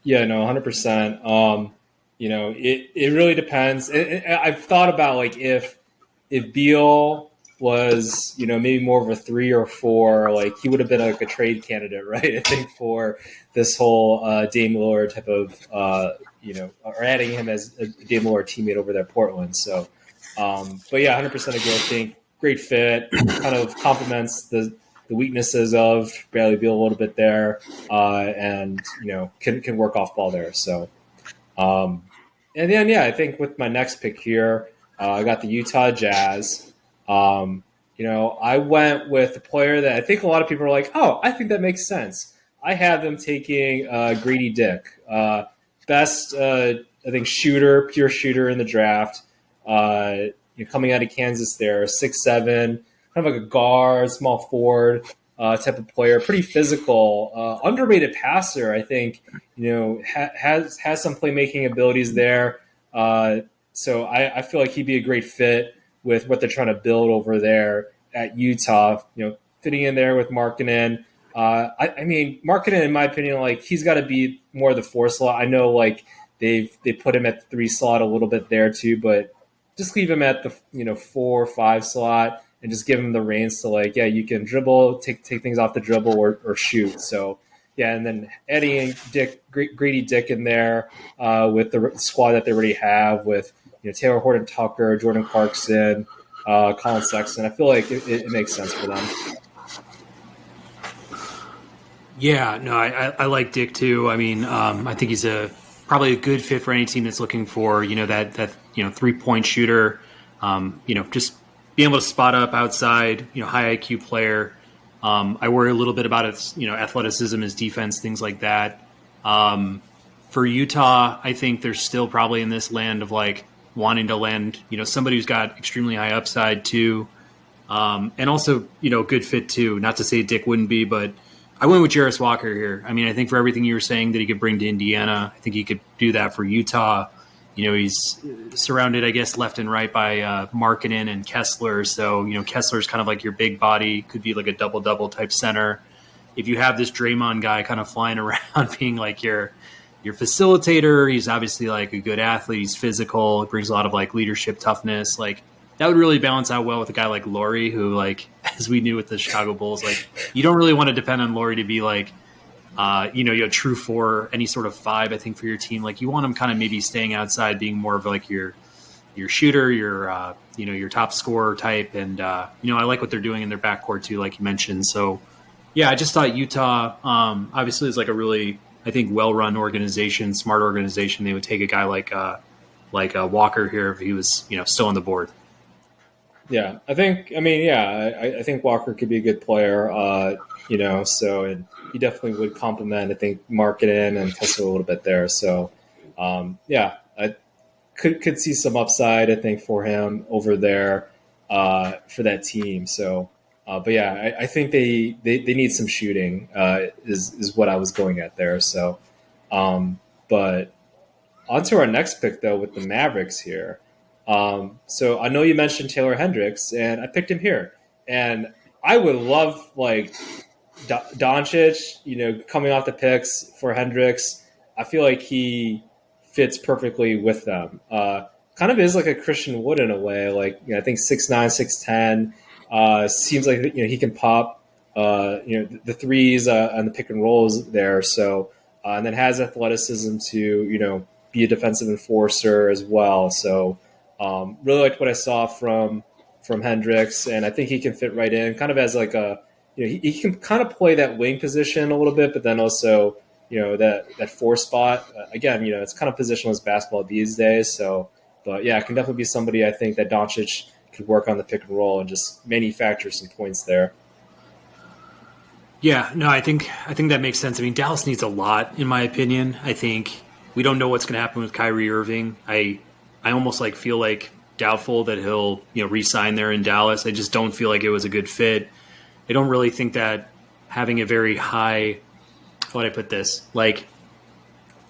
Yeah, no, 100%. It really depends. I've thought about like if Beal was, maybe more of a 3 or 4, like he would have been like a trade candidate, right? I think for this whole Dame Lillard type of, or adding him as a Dame Lillard teammate over there at Portland. So, but yeah, 100% agree. I think great fit, kind of complements the weaknesses of Bradley Beal a little bit there, and can work off ball there. So, and then I think with my next pick here, I got the Utah Jazz. I went with a player that I think a lot of people are like, oh, I think that makes sense. I have them taking Grady Dick, best I think pure shooter in the draft. Coming out of Kansas there, 6'7", kind of like a guard, small forward type of player, pretty physical, underrated passer. I think has some playmaking abilities there. So I feel like he'd be a great fit with what they're trying to build over there at Utah. Fitting in there with Markkanen. I mean, Markkanen, in my opinion, like he's got to be more of the 4 slot. I know like they put him at the 3 slot a little bit there too, but just leave him at the 4 or 5 slot and just give him the reins to you can dribble, take things off the dribble or shoot. So and then adding Grady Dick in there with the squad that they already have with Taylor Horton Tucker, Jordan Clarkson, Colin Sexton. I feel like it makes sense for them. Yeah, no, I like Dick too. I mean, I think he's probably a good fit for any team that's looking for that 3-point shooter. Just being able to spot up outside. High IQ player. I worry a little bit about its athleticism, his defense, things like that. For Utah, I think they're still probably in this land of like wanting to land somebody who's got extremely high upside too. And also, good fit too. Not to say Dick wouldn't be, but I went with Jarris Walker here. I mean, I think for everything you were saying that he could bring to Indiana, I think he could do that for Utah. He's surrounded, I guess, left and right by Markkanen and Kessler. So, Kessler's kind of like your big body, could be like a double-double type center. If you have this Draymond guy kind of flying around being like your facilitator, he's obviously like a good athlete. He's physical. He brings a lot of like leadership toughness. Like that would really balance out well with a guy like Laurie, who like, as we knew with the Chicago Bulls, like you don't really want to depend on Laurie to be like, true 4, any sort of 5, I think for your team. Like you want him kind of maybe staying outside, being more of like your shooter, your top scorer type. And, I like what they're doing in their backcourt too, like you mentioned. So yeah, I just thought Utah, obviously is like a really, I think, well-run organization, smart organization. They would take a guy like Walker here if he was, still on the board. Yeah, I think Walker could be a good player, and he definitely would complement, I think, Markkanen and Kessler a little bit there. So, I could see some upside, I think, for him over there for that team. So, I think they need some shooting is what I was going at there. So, but on to our next pick, though, with the Mavericks here. So I know you mentioned Taylor Hendricks, and I picked him here. And I would love, like, Doncic, coming off the picks for Hendricks. I feel like he fits perfectly with them. Kind of is like a Christian Wood in a way. Like, I think 6'9", 6'10". Seems like, he can pop, the threes on the pick and rolls there. So, and then has athleticism to, be a defensive enforcer as well. So, really liked what I saw from Hendricks, and I think he can fit right in, kind of as like a, he can kind of play that wing position a little bit, but then also, that 4 spot. Again, it's kind of positionless basketball these days. So, but yeah, it can definitely be somebody I think that Doncic could work on the pick and roll and just manufacture some points there. Yeah, no, I think that makes sense. I mean, Dallas needs a lot, in my opinion. I think we don't know what's going to happen with Kyrie Irving. I almost feel like doubtful that he'll re-sign there in Dallas. I just don't feel like it was a good fit. I don't really think that having a very high, how would I put this? Like,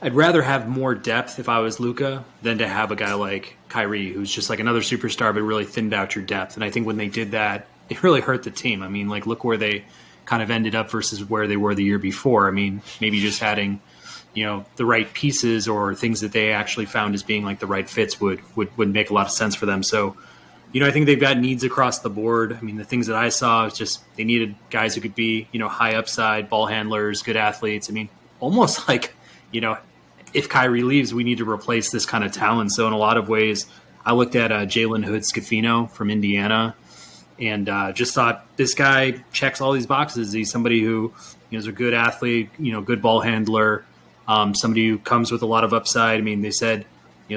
I'd rather have more depth if I was Luka than to have a guy like Kyrie, who's just like another superstar, but really thinned out your depth. And I think when they did that, it really hurt the team. I mean, like, look where they kind of ended up versus where they were the year before. I mean, maybe just adding the right pieces or things that they actually found as being like the right fits would make a lot of sense for them. So, I think they've got needs across the board. I mean, the things that I saw is just they needed guys who could be, high upside, ball handlers, good athletes. I mean, almost like, if Kyrie leaves, we need to replace this kind of talent. So in a lot of ways, I looked at Jalen Hood-Schifino from Indiana and just thought this guy checks all these boxes. He's somebody who is a good athlete, good ball handler, somebody who comes with a lot of upside. I mean, they said,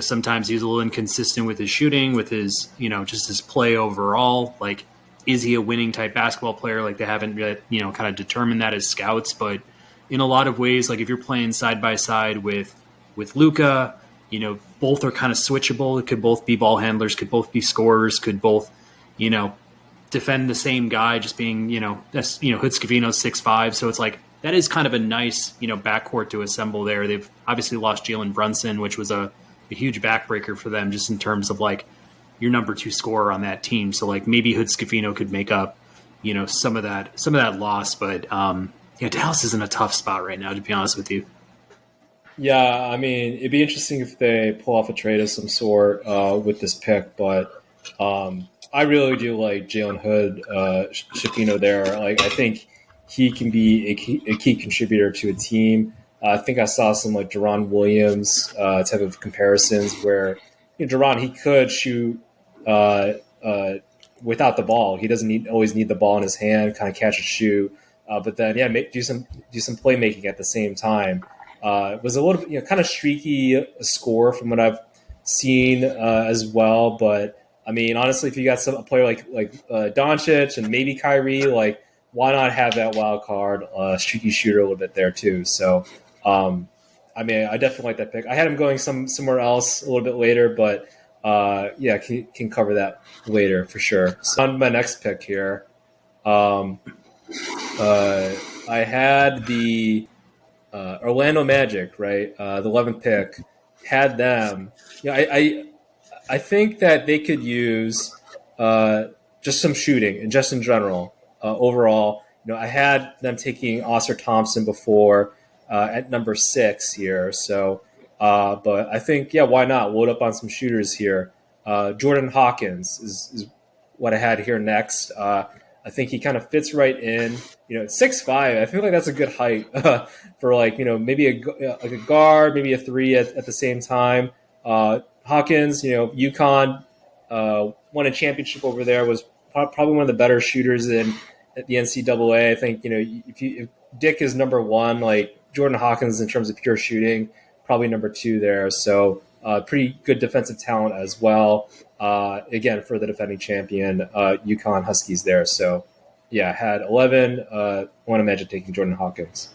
sometimes he's a little inconsistent with his shooting, with his, just his play overall. Like, is he a winning type basketball player? Like, they haven't yet, kind of determined that as scouts. But in a lot of ways, like if you're playing side by side with Luka, both are kind of switchable. It could both be ball handlers, could both be scorers, could both, defend the same guy, just being, that's, Hood-Schifino's 6'5". So it's like, that is kind of a nice, backcourt to assemble there. They've obviously lost Jalen Brunson, which was a huge backbreaker for them just in terms of like your number 2 scorer on that team. So like maybe Hood-Schifino could make up, some of that loss. But Dallas is in a tough spot right now, to be honest with you. Yeah, I mean, it'd be interesting if they pull off a trade of some sort with this pick, but I really do like Jalen Hood-Schifino there. Like, I think he can be a key contributor to a team. I think I saw some like Deron Williams type of comparisons where Deron, he could shoot without the ball. He doesn't always need the ball in his hand, kind of catch and shoot. But then, do some playmaking at the same time. It was a little, kind of streaky score from what I've seen as well. But I mean, honestly, if you got a player like Doncic and maybe Kyrie, like why not have that wild card streaky shooter a little bit there too? So, I mean, I definitely like that pick. I had him going somewhere else a little bit later, but yeah, can cover that later for sure. So on my next pick here, I had the Orlando Magic, right? The 11th pick, had them. Yeah, I think that they could use just some shooting and just in general. Overall, I had them taking Oscar Thompson before at number 6 here. So, but I think, yeah, why not load up on some shooters here? Jordan Hawkins is what I had here next. I think he kind of fits right in. 6'5". I feel like that's a good height for maybe a guard, maybe a 3 at the same time. Hawkins, UConn won a championship over there. Was probably one of the better shooters at the NCAA. I think if Dick is number 1, like Jordan Hawkins in terms of pure shooting, probably number 2 there. So pretty good defensive talent as well. Again, for the defending champion, UConn Huskies there. So, yeah, had 11. Want to imagine taking Jordan Hawkins.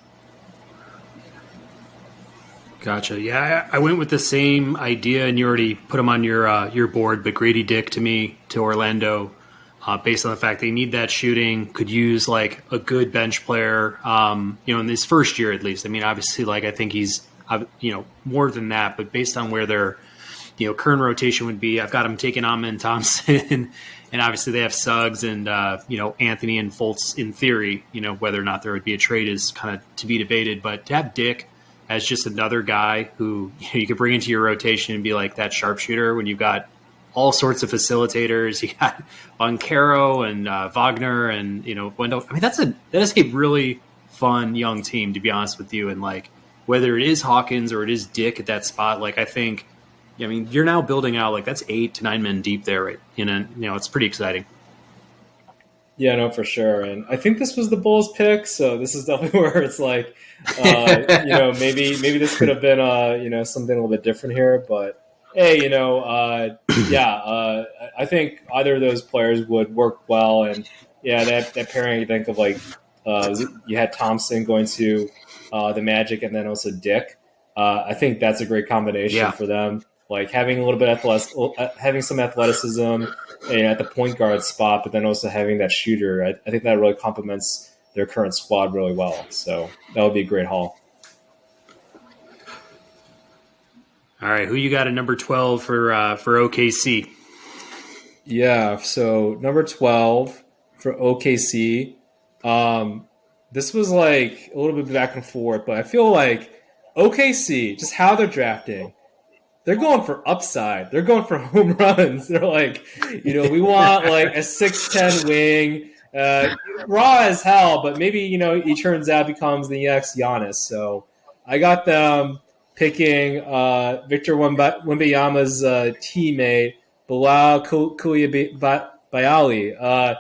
Gotcha. Yeah, I went with the same idea, and you already put him on your board. But Grady Dick to Orlando, based on the fact they need that shooting, could use like a good bench player. In his first year at least. I mean, obviously, I think he's more than that, but based on where their current rotation would be, I've got him taking Amin Thompson, and obviously they have Suggs and Anthony and Fultz in theory. Whether or not there would be a trade is kind of to be debated, but to have Dick as just another guy who you could bring into your rotation and be like that sharpshooter when you've got all sorts of facilitators, you got Boncaro and Wagner and Wendell. I mean, that is a really fun young team, to be honest with you, and whether it is Hawkins or it is Dick at that spot, I think. I mean, you're now building out that's 8 to 9 men deep there, right? It's pretty exciting. Yeah, no, for sure. And I think this was the Bulls pick, so this is definitely where it's maybe this could have been something a little bit different here. But hey, I think either of those players would work well. And yeah, that pairing, you think of you had Thompson going to the Magic and then also Dick. I think that's a great combination for them. Having a little bit of having some athleticism at the point guard spot, but then also having that shooter. I think that really complements their current squad really well. So that would be a great haul. All right, who you got at number 12 for OKC? Yeah, so number 12 for OKC. This was a little bit back and forth, but I feel like OKC, just how they're drafting, they're going for upside. They're going for home runs. They're we want a 6'10" wing, raw as hell, but maybe, he turns out becomes the next Giannis. So I got them picking Victor Wembanyama's teammate, Bilal Koulibaly.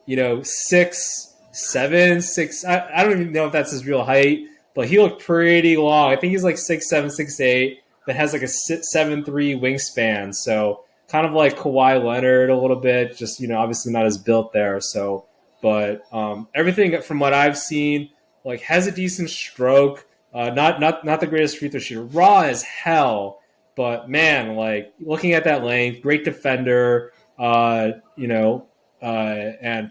6'7", 6. I don't even know if that's his real height, but he looked pretty long. I think he's 6'7", 6'8", but has a 7'3" wingspan. So kind of like Kawhi Leonard a little bit, just, obviously not as built there. So, but everything from what I've seen, has a decent stroke. Not the greatest free throw shooter, raw as hell. But man, looking at that length, great defender, and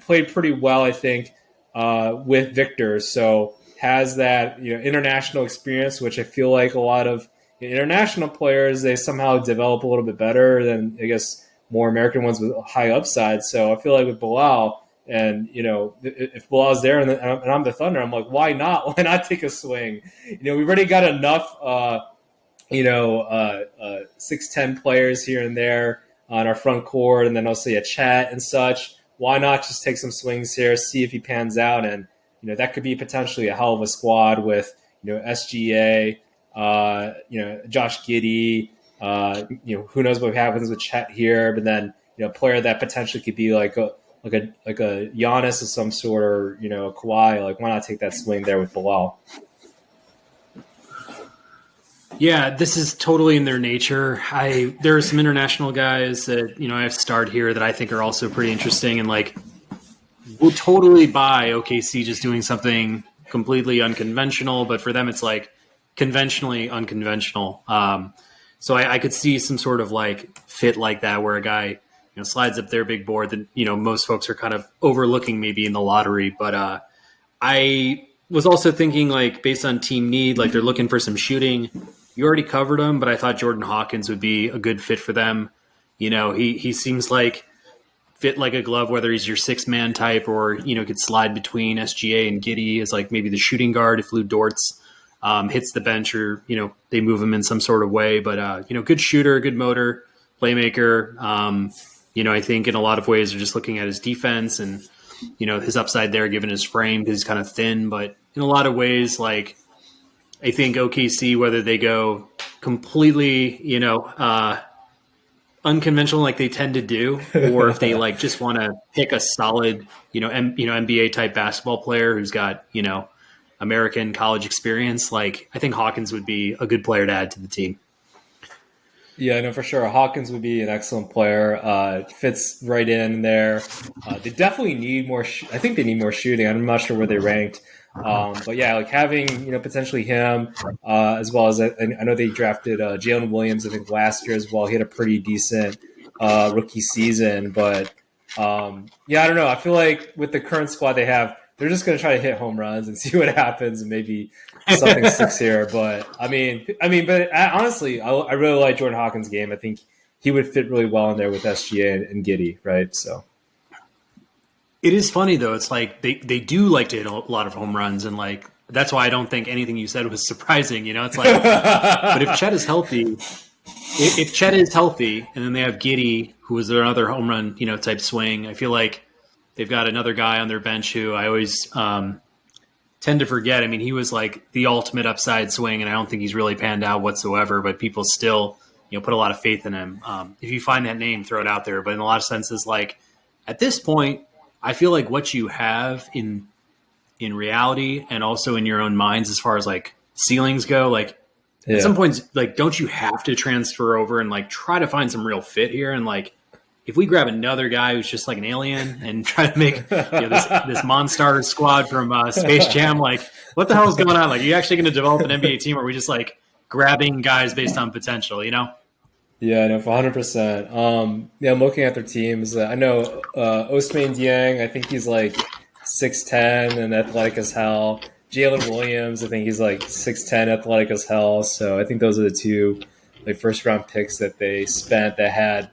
played pretty well, I think, with Victor. So has that international experience, which I feel like a lot of international players, they somehow develop a little bit better than I guess more American ones with high upside. So I feel like with Bilal, and if Bilal's there and I'm the Thunder, I'm like, why not? Why not take a swing? We've already got enough 6'10" players here and there on our front court, and then also a Chat and such. Why not just take some swings here, see if he pans out, and that could be potentially a hell of a squad with SGA, Josh Giddey, who knows what happens with Chet here, but then a player that potentially could be like a Giannis of some sort, or a Kawhi. Why not take that swing there with Bilal? Yeah, this is totally in their nature. There are some international guys that I've starred here that I think are also pretty interesting, and like will totally buy OKC just doing something completely unconventional. But for them, it's like conventionally unconventional. So I could see some sort of like fit like that where a guy slides up their big board that most folks are kind of overlooking maybe in the lottery. But I was also thinking like based on team need, like they're looking for some shooting. You already covered him, but I thought Jordan Hawkins would be a good fit for them. He seems like fit like a glove, whether he's your 6-man type or could slide between SGA and Giddey as like maybe the shooting guard if Lou Dortz hits the bench or they move him in some sort of way. But good shooter, good motor, playmaker. I think in a lot of ways they're just looking at his defense and his upside there given his frame because he's kind of thin. But in a lot of ways, like I think OKC, whether they go completely unconventional like they tend to do, or if they like just want to pick a solid NBA type basketball player who's got American college experience, like I think Hawkins would be a good player to add to the team. Yeah, no, for sure. Hawkins would be an excellent player. Fits right in there. They definitely need more. I think they need more shooting. I'm not sure where they ranked. But yeah, like having potentially him as well as I know they drafted Jalen Williams I think last year as well. He had a pretty decent rookie season, but yeah, I don't know. I feel like with the current squad they have, they're just going to try to hit home runs and see what happens, and maybe something sticks here. But honestly, I really like Jordan Hawkins' game. I think he would fit really well in there with SGA and Giddey, right? So. It is funny though. It's like they do like to hit a lot of home runs, and like that's why I don't think anything you said was surprising. It's like, but if Chet is healthy, and then they have Giddey, who is their other home run type swing, I feel like they've got another guy on their bench who I always tend to forget. I mean, he was like the ultimate upside swing, and I don't think he's really panned out whatsoever. But people still put a lot of faith in him. If you find that name, throw it out there. But in a lot of senses, like at this point, I feel like what you have in reality and also in your own minds as far as like ceilings go, like at some points, like don't you have to transfer over and like try to find some real fit here? And like if we grab another guy who's just like an alien and try to make this Monstar squad from Space Jam, like what the hell is going on? Like are you actually going to develop an NBA team, or are we just like grabbing guys based on potential, Yeah, no, for 100%. Yeah, I'm looking at their teams. I know Ousmane Dieng, I think he's like 6'10 and athletic as hell. Jalen Williams, I think he's like 6'10, athletic as hell. So I think those are the two like first round picks that they spent that had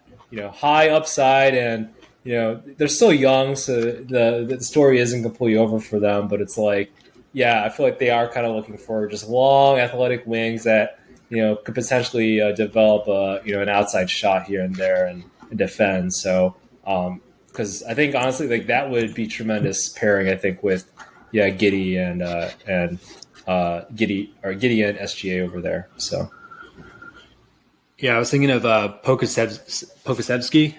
high upside, and they're still young, so the story isn't completely over for them. But it's like, yeah, I feel like they are kind of looking for just long athletic wings that could potentially develop an outside shot here and there and defend. So, because I think honestly, like that would be tremendous pairing. I think with Giddey and Giddey and SGA over there. So, yeah, I was thinking of Pokusevsky.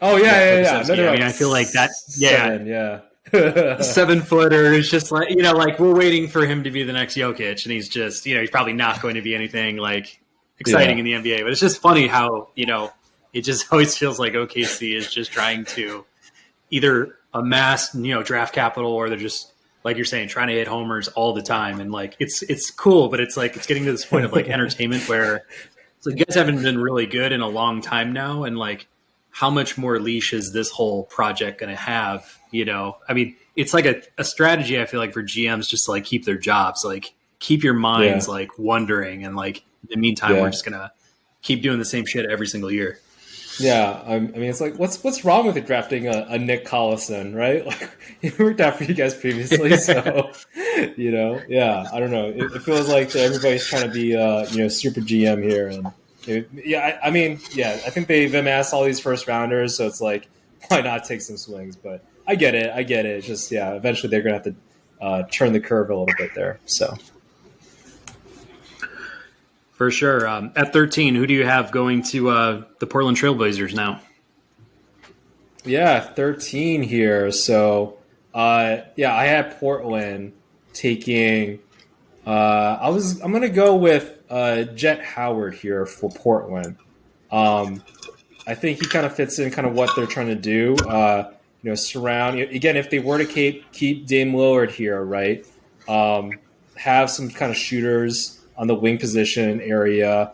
Oh yeah. No, I mean, I feel like that. Yeah. 7 footer is just like like we're waiting for him to be the next Jokic, and he's just he's probably not going to be anything like exciting in the NBA. But it's just funny how it just always feels like OKC is just trying to either amass draft capital, or they're just like you're saying trying to hit homers all the time, and like it's cool, but it's like it's getting to this point of like entertainment where it's like you guys haven't been really good in a long time now, and like how much more leash is this whole project going to have? I mean, it's like a strategy, I feel like, for GMs just to like keep their jobs, like keep your minds like wondering. And like, in the meantime, we're just going to keep doing the same shit every single year. Yeah. I mean, it's like, what's wrong with it drafting a Nick Collison, right? Like it worked out for you guys previously. So, yeah, I don't know. It feels like everybody's trying to be, super GM here. And I think they've amassed all these first rounders, so it's like, why not take some swings? But I get it. It's just, eventually they're going to have to turn the curve a little bit there. So, for sure. At 13, who do you have going to the Portland Trailblazers now? Yeah, 13 here. So, I had Portland taking I'm gonna go with Jet Howard here for Portland. I think he kind of fits in kind of what they're trying to do. Surround again if they were to keep Dame Lillard here, right? Have some kind of shooters on the wing position area.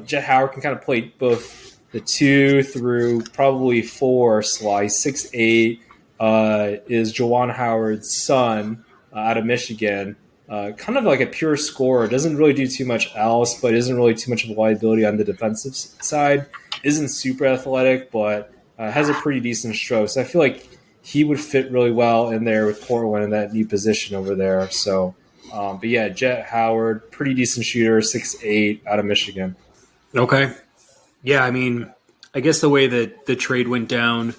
Jet Howard can kind of play both the 2 through probably 4 slot. 6'8", is Juwan Howard's son out of Michigan. Kind of like a pure scorer. Doesn't really do too much else, but isn't really too much of a liability on the defensive side. Isn't super athletic, but has a pretty decent stroke. So I feel like he would fit really well in there with Portland in that new position over there. So, but yeah, Jet Howard, pretty decent shooter, 6'8", out of Michigan. Okay. Yeah, I mean, I guess the way that the trade went down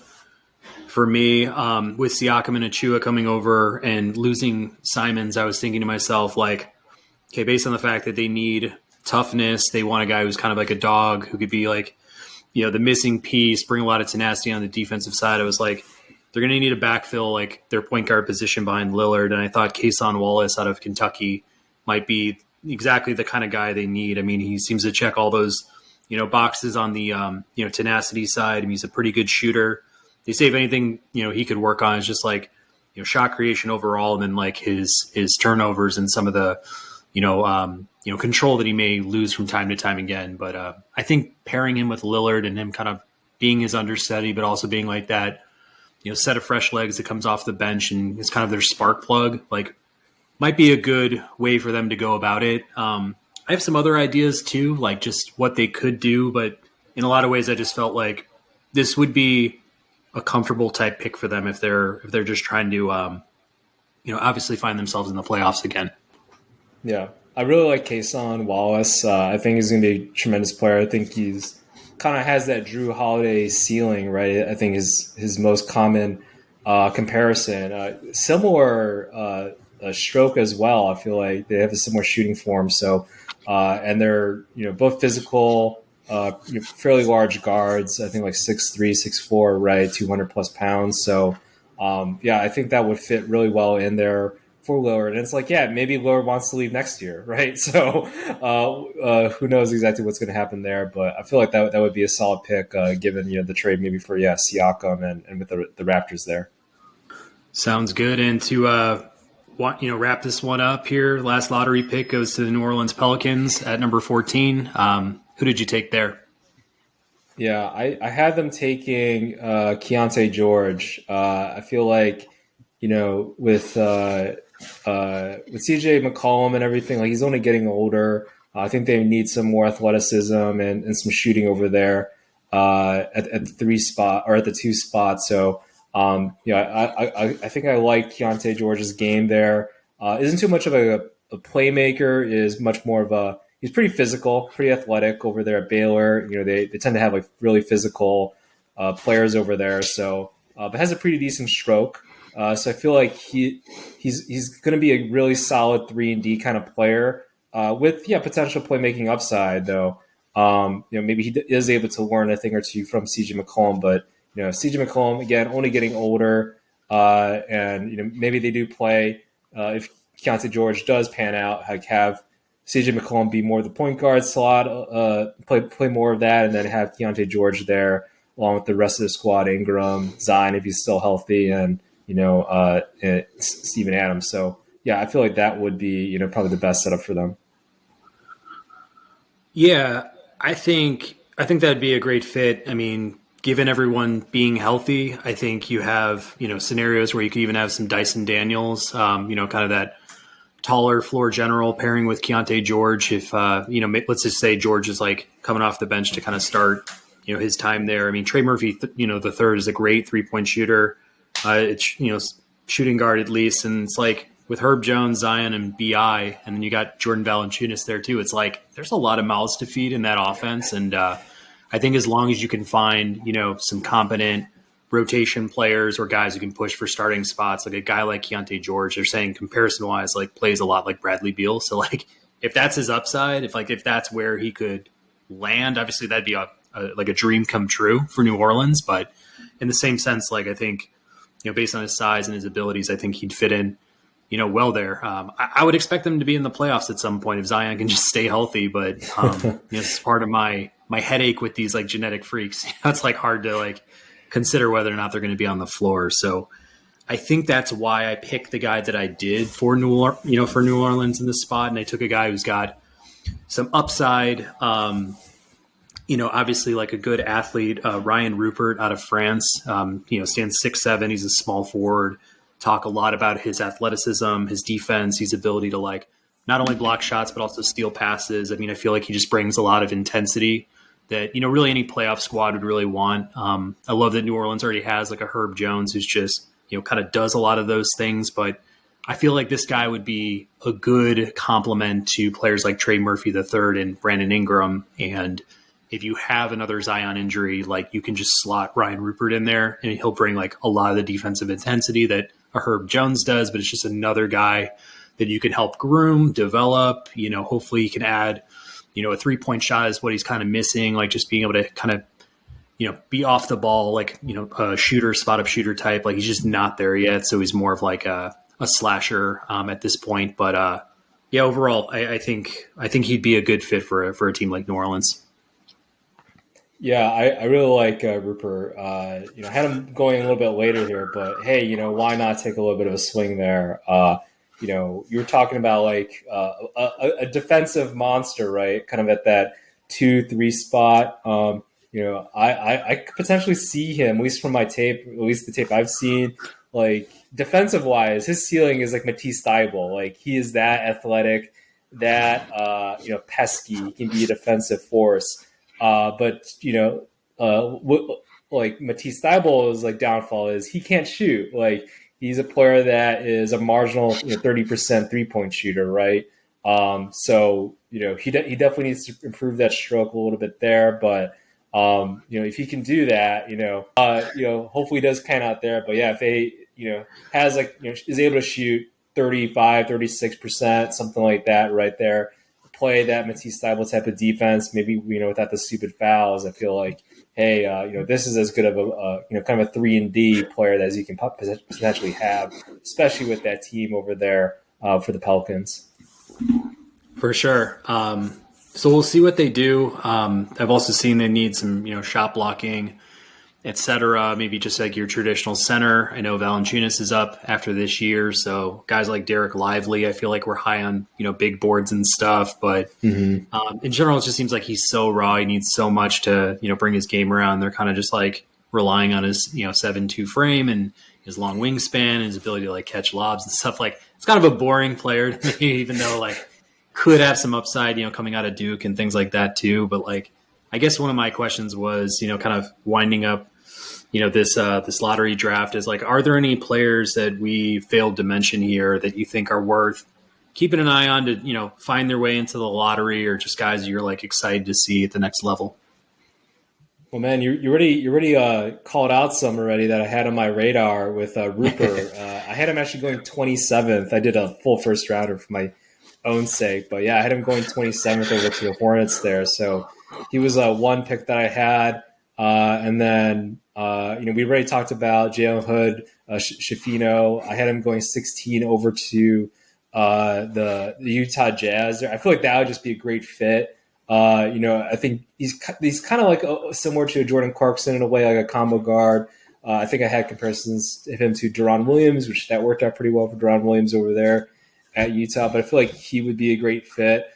for me, with Siakam and Achua coming over and losing Simons, I was thinking to myself, like, okay, based on the fact that they need toughness, they want a guy who's kind of like a dog who could be like, the missing piece, bring a lot of tenacity on the defensive side. I was like, they're going to need a backfill like their point guard position behind Lillard. And I thought Kason Wallace out of Kentucky might be exactly the kind of guy they need. I mean, he seems to check all those, boxes on the, tenacity side. I mean, he's a pretty good shooter. They say if anything, he could work on is just like, shot creation overall. And then like his turnovers and some of the, control that he may lose from time to time again. But I think pairing him with Lillard and him kind of being his understudy, but also being like that, set of fresh legs that comes off the bench and is kind of their spark plug, like might be a good way for them to go about it. I have some other ideas too, like just what they could do, but in a lot of ways, I just felt like this would be a comfortable type pick for them if they're just trying to, obviously find themselves in the playoffs again. Yeah, I really like Kason Wallace. I think he's going to be a tremendous player. I think he's kind of has that Drew Holiday ceiling, right? I think his most common comparison. Similar stroke as well. I feel like they have a similar shooting form. So, and they're both physical, fairly large guards. I think like 6'3", 6'4", right, 200 plus pounds. So, I think that would fit really well in there for Lillard. And it's like, yeah, maybe Lillard wants to leave next year, right? So who knows exactly what's going to happen there. But I feel like that would be a solid pick given the trade maybe for, Siakam and with the Raptors there. Sounds good. And to wrap this one up here, last lottery pick goes to the New Orleans Pelicans at number 14. Who did you take there? Yeah, I had them taking Keontae George. I feel like, with CJ McCollum and everything, like he's only getting older. I think they need some more athleticism and some shooting over there at the 3 spot or at the 2 spot. So, I think I like Keontae George's game there. Isn't too much of a playmaker, is much more of he's pretty physical, pretty athletic over there at Baylor. They tend to have like really physical players over there. So, but has a pretty decent stroke. So I feel like he's going to be a really solid 3-and-D kind of player with potential playmaking upside though. Maybe he is able to learn a thing or two from CJ McCollum, but CJ McCollum again only getting older, and maybe they do play if Keontae George does pan out, like have CJ McCollum be more the point guard slot, play more of that, and then have Keontae George there along with the rest of the squad, Ingram, Zion if he's still healthy, and Steven Adams. So I feel like that would be probably the best setup for them. Yeah, I think that'd be a great fit. I mean, given everyone being healthy, I think you have scenarios where you could even have some Dyson Daniels, kind of that taller floor general pairing with Keontae George. If let's just say George is like coming off the bench to kind of start his time there. I mean, Trey Murphy, the third is a great 3-point shooter. It's shooting guard at least, and it's like with Herb Jones, Zion, and BI, and then you got Jordan Valanciunas there too. It's like there's a lot of mouths to feed in that offense, and I think as long as you can find some competent rotation players or guys who can push for starting spots, like a guy like Keontae George, they're saying comparison wise, like plays a lot like Bradley Beal. So like if that's his upside, if that's where he could land, obviously that'd be a dream come true for New Orleans. But in the same sense, like I think based on his size and his abilities, I think he'd fit in well there. I would expect them to be in the playoffs at some point if Zion can just stay healthy. But it's part of my headache with these like genetic freaks. It's like hard to like consider whether or not they're going to be on the floor. So I think that's why I picked the guy that I did for New Orleans in this spot, and I took a guy who's got some upside. Obviously like a good athlete, Ryan Rupert out of France. Stands 6'7". He's a small forward. Talk a lot about his athleticism, his defense, his ability to like not only block shots but also steal passes. I mean, I feel like he just brings a lot of intensity that really any playoff squad would really want. I love that New Orleans already has like a Herb Jones who's just kind of does a lot of those things, but I feel like this guy would be a good complement to players like Trey Murphy III and Brandon Ingram. And if you have another Zion injury, like you can just slot Ryan Rupert in there and he'll bring like a lot of the defensive intensity that a Herb Jones does, but it's just another guy that you can help groom, develop, hopefully you can add, a 3-point shot is what he's kind of missing. Like just being able to kind of, be off the ball, like, a shooter, spot up shooter type. Like he's just not there yet. So he's more of like a slasher at this point. But overall, I think he'd be a good fit for a team like New Orleans. Yeah, I really like Rupert. I had him going a little bit later here, but hey, why not take a little bit of a swing there? You're talking about like a defensive monster, right? Kind of at that 2-3 spot. I could potentially see him, at least from my tape, at least the tape I've seen, like defensive wise, his ceiling is like Matisse Thybulle. Like he is that athletic, that pesky. He can be a defensive force. But like Matisse Thybulle's like downfall is he can't shoot. Like he's a player that is a marginal 30% 3-point shooter, right? So he definitely needs to improve that stroke a little bit there. But if he can do that, hopefully he does kind out there. But yeah, if they has like is able to shoot 35, 36%, something like that, right there. Play that Matisse Thybulle type of defense, maybe without the stupid fouls. I feel like, hey, this is as good of a kind of a 3-and-D player as you can potentially have, especially with that team over there for the Pelicans. For sure. So we'll see what they do. I've also seen they need some shot blocking, etc. Maybe just like your traditional center. I know Valanciunas is up after this year, so guys like Derek Lively, I feel like we're high on big boards and stuff. But in general, it just seems like he's so raw. He needs so much to bring his game around. They're kind of just like relying on his 7'2" frame and his long wingspan and his ability to like catch lobs and stuff. Like it's kind of a boring player to me, even though like could have some upside, coming out of Duke and things like that too. But like I guess one of my questions was kind of winding up this lottery draft is like, are there any players that we failed to mention here that you think are worth keeping an eye on to, find their way into the lottery, or just guys you're like excited to see at the next level? Well, man, you already called out some already that I had on my radar with Rupert. I had him actually going 27th. I did a full first rounder for my own sake, but yeah, I had him going 27th over to the Hornets there. So he was one pick that I had. And then, we already talked about Jalen Hood, Shafino. I had him going 16 over to the Utah Jazz. I feel like that would just be a great fit. I think he's kind of like similar to Jordan Clarkson in a way, like a combo guard. I think I had comparisons of him to Deron Williams, which that worked out pretty well for Deron Williams over there at Utah. But I feel like he would be a great fit.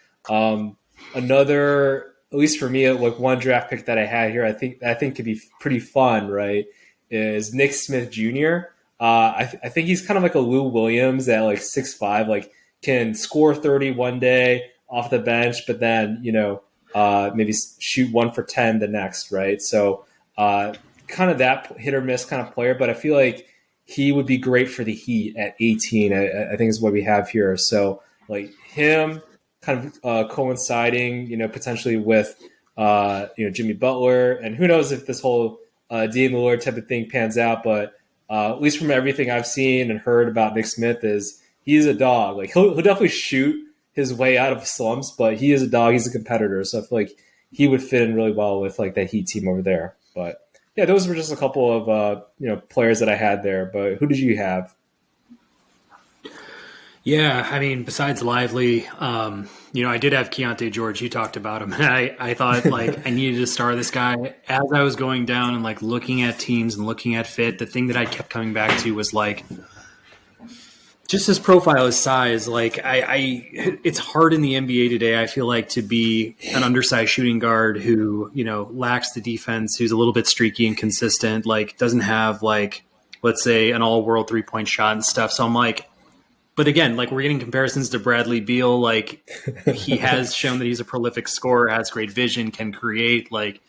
Another, at least for me, like one draft pick that I had here, I think could be pretty fun, right, is Nick Smith Jr. I think he's kind of like a Lou Williams at like 6'5", like can score 30 one day off the bench, but then, maybe shoot 1 for 10 the next, right? So kind of that hit or miss kind of player, but I feel like he would be great for the Heat at 18, I think is what we have here. So like him kind of coinciding, potentially with, Jimmy Butler, and who knows if this whole Damian Lillard type of thing pans out, but at least from everything I've seen and heard about Nick Smith is he's a dog. Like he'll definitely shoot his way out of slumps, but he is a dog. He's a competitor. So I feel like he would fit in really well with like that Heat team over there. But yeah, those were just a couple of, players that I had there, but who did you have? Yeah, I mean, besides Lively, I did have Keontae George. You talked about him. I thought like I needed to star this guy as I was going down and like looking at teams and looking at fit. The thing that I kept coming back to was like just his profile, his size. Like it's hard in the NBA today. I feel like to be an undersized shooting guard who lacks the defense, who's a little bit streaky and consistent, like doesn't have like let's say an all-world 3-point shot and stuff. So I'm like. But again, like we're getting comparisons to Bradley Beal. Like he has shown that he's a prolific scorer, has great vision, can create. Like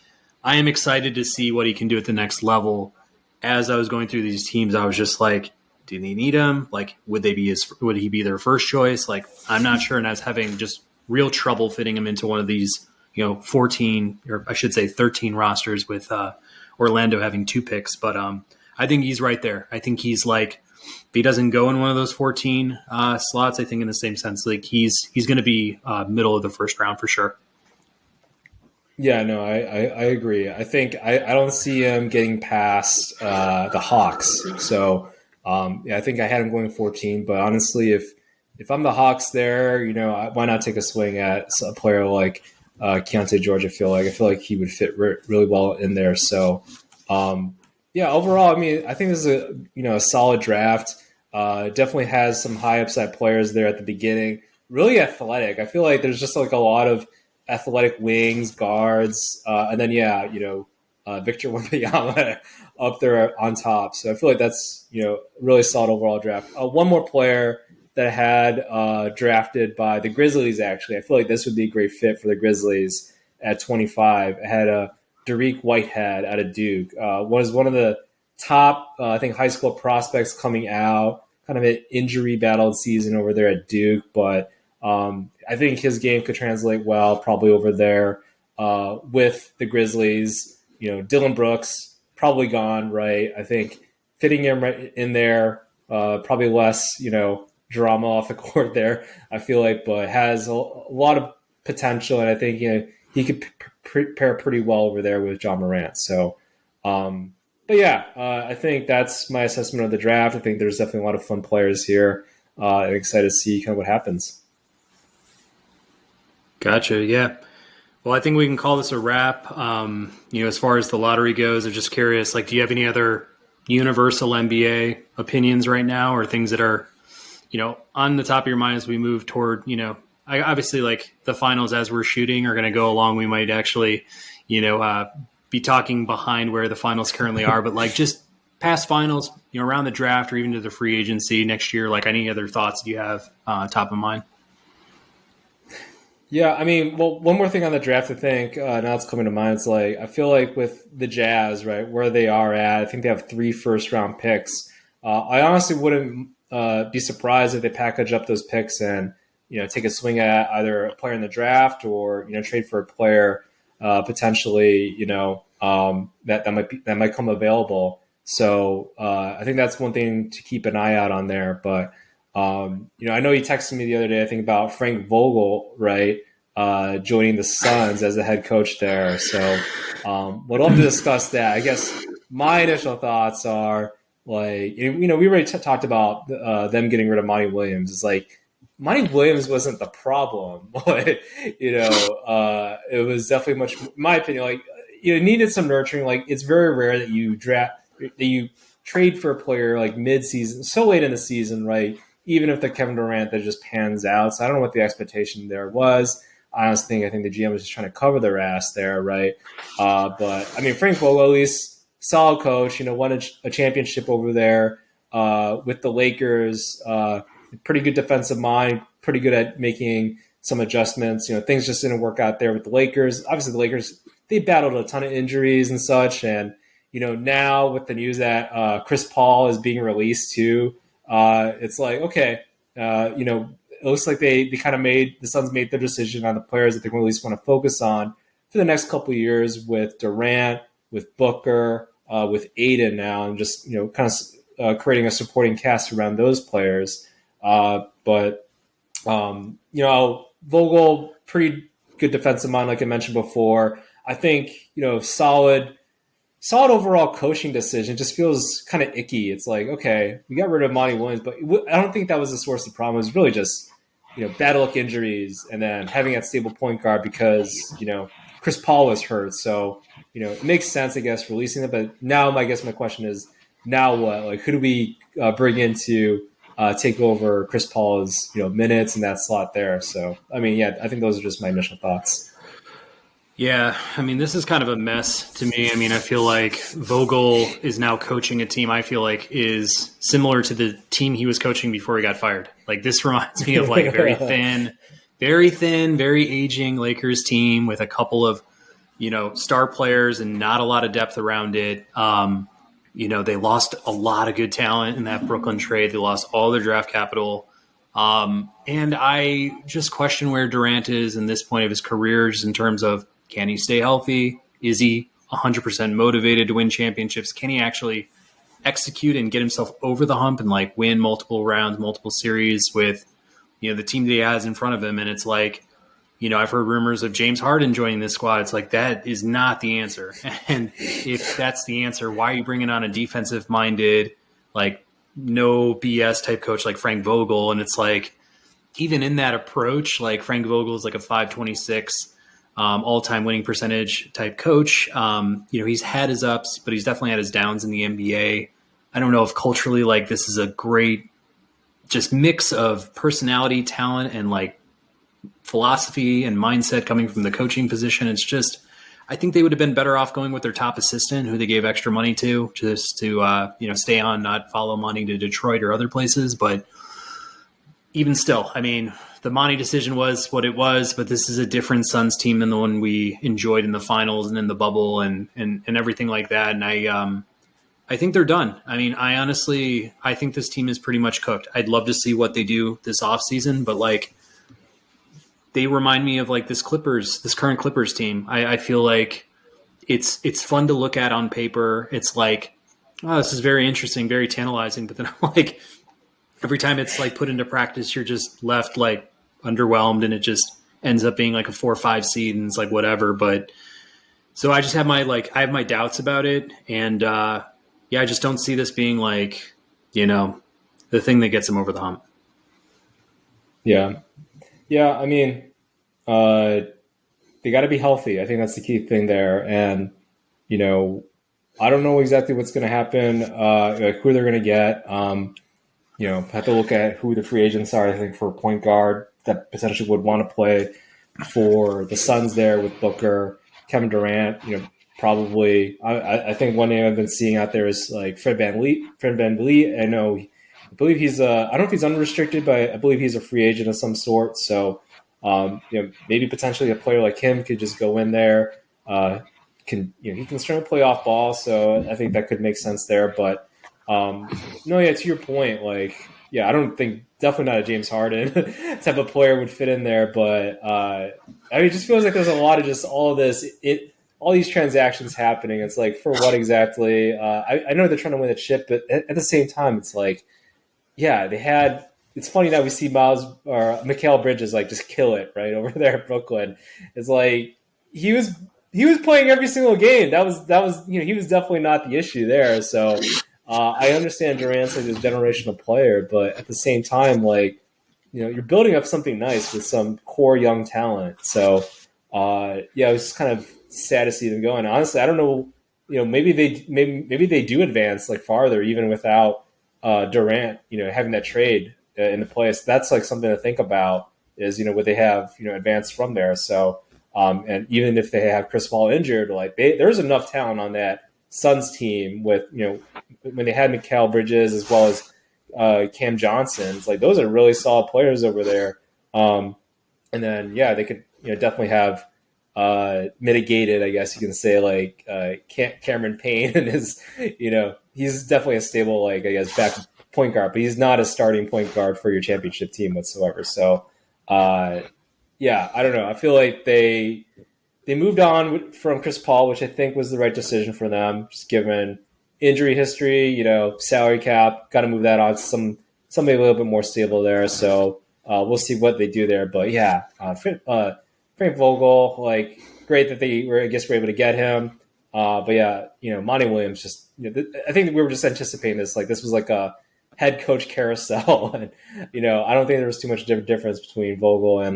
I am excited to see what he can do at the next level. As I was going through these teams, I was just like, do they need him? Like, would he be their first choice? Like, I'm not sure. And I was having just real trouble fitting him into one of these, 14 or I should say 13 rosters with Orlando having 2 picks. But I think he's right there. I think he's like. If he doesn't go in one of those 14 slots, I think in the same sense, like he's going to be middle of the first round for sure. Yeah, no, I agree. I think I don't see him getting past the Hawks. So I think I had him going 14. But honestly, if I'm the Hawks there, why not take a swing at a player like Keontae George? I feel like he would fit really well in there. So. Yeah, overall, I mean, I think this is a solid draft. Definitely has some high upside players there at the beginning. Really athletic. I feel like there's just like a lot of athletic wings, guards, and then Victor Wembanyama up there on top. So I feel like that's really solid overall draft. One more player that I had drafted by the Grizzlies. Actually, I feel like this would be a great fit for the Grizzlies at 25. I had Dariq Whitehead out of Duke was one of the top, I think, high school prospects coming out. Kind of an injury-battled season over there at Duke, but I think his game could translate well probably over there with the Grizzlies. Dylan Brooks probably gone, right? I think fitting him right in there, probably less, drama off the court there, I feel like, but has a lot of potential, and I think he could pair pretty well over there with John Morant. So, but yeah, I think that's my assessment of the draft. I think there's definitely a lot of fun players here. I'm excited to see kind of what happens. Gotcha. Yeah. Well, I think we can call this a wrap. As far as the lottery goes, I'm just curious, like, do you have any other universal NBA opinions right now or things that are, on the top of your mind as we move toward, obviously, like the finals as we're shooting are going to go along. We might actually, be talking behind where the finals currently are, but like just past finals, around the draft or even to the free agency next year, like any other thoughts do you have top of mind? Yeah, I mean, well, one more thing on the draft, I think, now it's coming to mind. It's like, I feel like with the Jazz, right, where they are at, I think they have 3 first-round picks. I honestly wouldn't be surprised if they package up those picks and, take a swing at either a player in the draft or, trade for a player potentially, that might come available. So I think that's one thing to keep an eye out on there. But I know you texted me the other day, I think, about Frank Vogel, right, joining the Suns as the head coach there. So would love to discuss that. I guess my initial thoughts are like, we already talked about them getting rid of Monty Williams. It's like Monty Williams wasn't the problem, but it was definitely much, in my opinion, like it needed some nurturing. Like it's very rare that you trade for a player like mid-season, so late in the season, right? Even if the Kevin Durant that just pans out. So I don't know what the expectation there was. I think the GM was just trying to cover their ass there, right? But I mean, Frank Vogel, at least solid coach, won a championship over there with the Lakers. Pretty good defensive mind, pretty good at making some adjustments. Things just didn't work out there with the Lakers. Obviously, the Lakers, they battled a ton of injuries and such. And, now with the news that Chris Paul is being released too, it's like, okay, it looks like they kind of the Suns made their decision on the players that they at least want to focus on for the next couple of years with Durant, with Booker, with Aiden now, and just, kind of creating a supporting cast around those players. But Vogel, pretty good defensive mind, like I mentioned before. I think, solid solid overall coaching decision. It just feels kind of icky. It's like, okay, we got rid of Monty Williams, but I don't think that was the source of the problem. It was really just, bad luck injuries and then having that stable point guard because, Chris Paul was hurt. So, it makes sense, I guess, releasing them. But now my question is, now what? Like, who do we bring in to take over Chris Paul's, minutes in that slot there? So, I think those are just my initial thoughts. Yeah, this is kind of a mess to me. I feel like Vogel is now coaching a team I feel like is similar to the team he was coaching before he got fired. Like, this reminds me of like very thin, very aging Lakers team with a couple of, star players and not a lot of depth around it. They lost a lot of good talent in that Brooklyn trade. They lost all their draft capital. And I just question where Durant is in this point of his career, just in terms of, can he stay healthy? Is he 100% motivated to win championships? Can he actually execute and get himself over the hump and like win multiple rounds, multiple series with, the team that he has in front of him? And it's like, I've heard rumors of James Harden joining this squad. It's like, that is not the answer. And if that's the answer, why are you bringing on a defensive minded, like no BS type coach like Frank Vogel? And it's like, even in that approach, like Frank Vogel is like a 526 all-time winning percentage type coach. He's had his ups, but he's definitely had his downs in the NBA. I don't know if culturally, like, this is a great just mix of personality, talent, and like philosophy and mindset coming from the coaching position. It's just, I think they would have been better off going with their top assistant, who they gave extra money to, just to stay on, not follow money to Detroit or other places. But even still, the Monty decision was what it was, but this is a different Suns team than the one we enjoyed in the finals and in the bubble and everything like that. And I think they're done. I think this team is pretty much cooked. I'd love to see what they do this offseason, but like, they remind me of like this current Clippers team. I feel like it's fun to look at on paper. It's like, oh, this is very interesting, very tantalizing. But then I'm like, every time it's like put into practice, you're just left like underwhelmed, and it just ends up being like a 4 or 5 seed, and it's like whatever. But so I just have my doubts about it, and I just don't see this being like, the thing that gets them over the hump. Yeah. They got to be healthy. I think that's the key thing there. And, I don't know exactly what's going to happen, like who they're going to get. Have to look at who the free agents are, I think, for a point guard that potentially would want to play for the Suns there with Booker, Kevin Durant, probably. I think one name I've been seeing out there is like Fred VanVleet. I believe he's I don't know if he's unrestricted, but I believe he's a free agent of some sort. So, maybe potentially a player like him could just go in there. He can certainly play off ball. So I think that could make sense there. But to your point, I don't think, definitely not a James Harden type of player would fit in there. But it just feels like there's a lot of just all of this, all these transactions happening. It's like, for what exactly? I know they're trying to win the chip, but at the same time, it's like, it's funny that we see Mikal Bridges like just kill it right over there at Brooklyn. It's like he was playing every single game. That was he was definitely not the issue there. So I understand Durant's like this generational player, but at the same time, you're building up something nice with some core young talent. So it was just kind of sad to see them go. And honestly, I don't know. Maybe they do advance like farther even without Durant. Having that trade in the place. That's like something to think about. Is would they have advanced from there? So and even if they have Chris Paul injured, there's enough talent on that Suns team with when they had Mikal Bridges as well as Cam Johnson. It's like those are really solid players over there. And then they could definitely have mitigated, I guess you can say, Cameron Payne and his he's definitely a stable I guess back point guard, but he's not a starting point guard for your championship team whatsoever. So I don't know. I feel like they moved on from Chris Paul, which I think was the right decision for them, just given injury history, salary cap, got to move that on to somebody a little bit more stable there. So we'll see what they do there. But Frank Vogel, great that they were able to get him. But yeah, Monty Williams just, I think we were just anticipating this. Like this was like a head coach carousel, and I don't think there was too much difference between Vogel and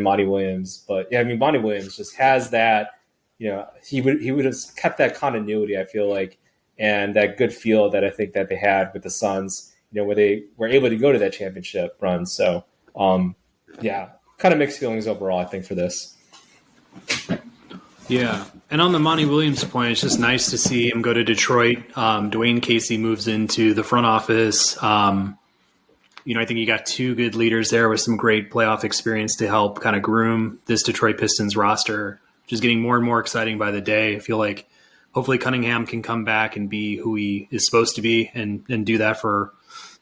Monty Williams. But yeah, I mean, Monty Williams just has that. He would have kept that continuity, I feel like, and that good feel that I think that they had with the Suns. Where they were able to go to that championship run. So, yeah, kind of mixed feelings overall, I think, for this. Yeah. And on the Monty Williams point, it's just nice to see him go to Detroit. Dwayne Casey moves into the front office. I think you got two good leaders there with some great playoff experience to help kind of groom this Detroit Pistons roster, which is getting more and more exciting by the day. I feel like hopefully Cunningham can come back and be who he is supposed to be and do that for,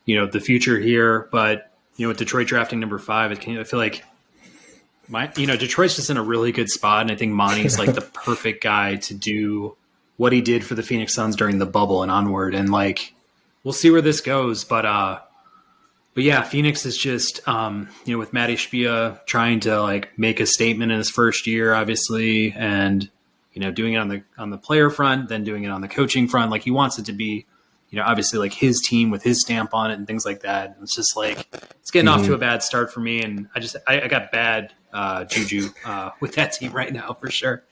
the future here. But, with Detroit drafting number 5, I feel like Detroit's just in a really good spot. And I think Monty's like the perfect guy to do what he did for the Phoenix Suns during the bubble and onward. And we'll see where this goes. But yeah, Phoenix is just, with Matty Shpia trying to make a statement in his first year, obviously, and, doing it on the player front, then doing it on the coaching front. He wants it to be, obviously his team with his stamp on it and things like that. It's just it's getting off to a bad start for me. And I got bad juju with that team right now for sure.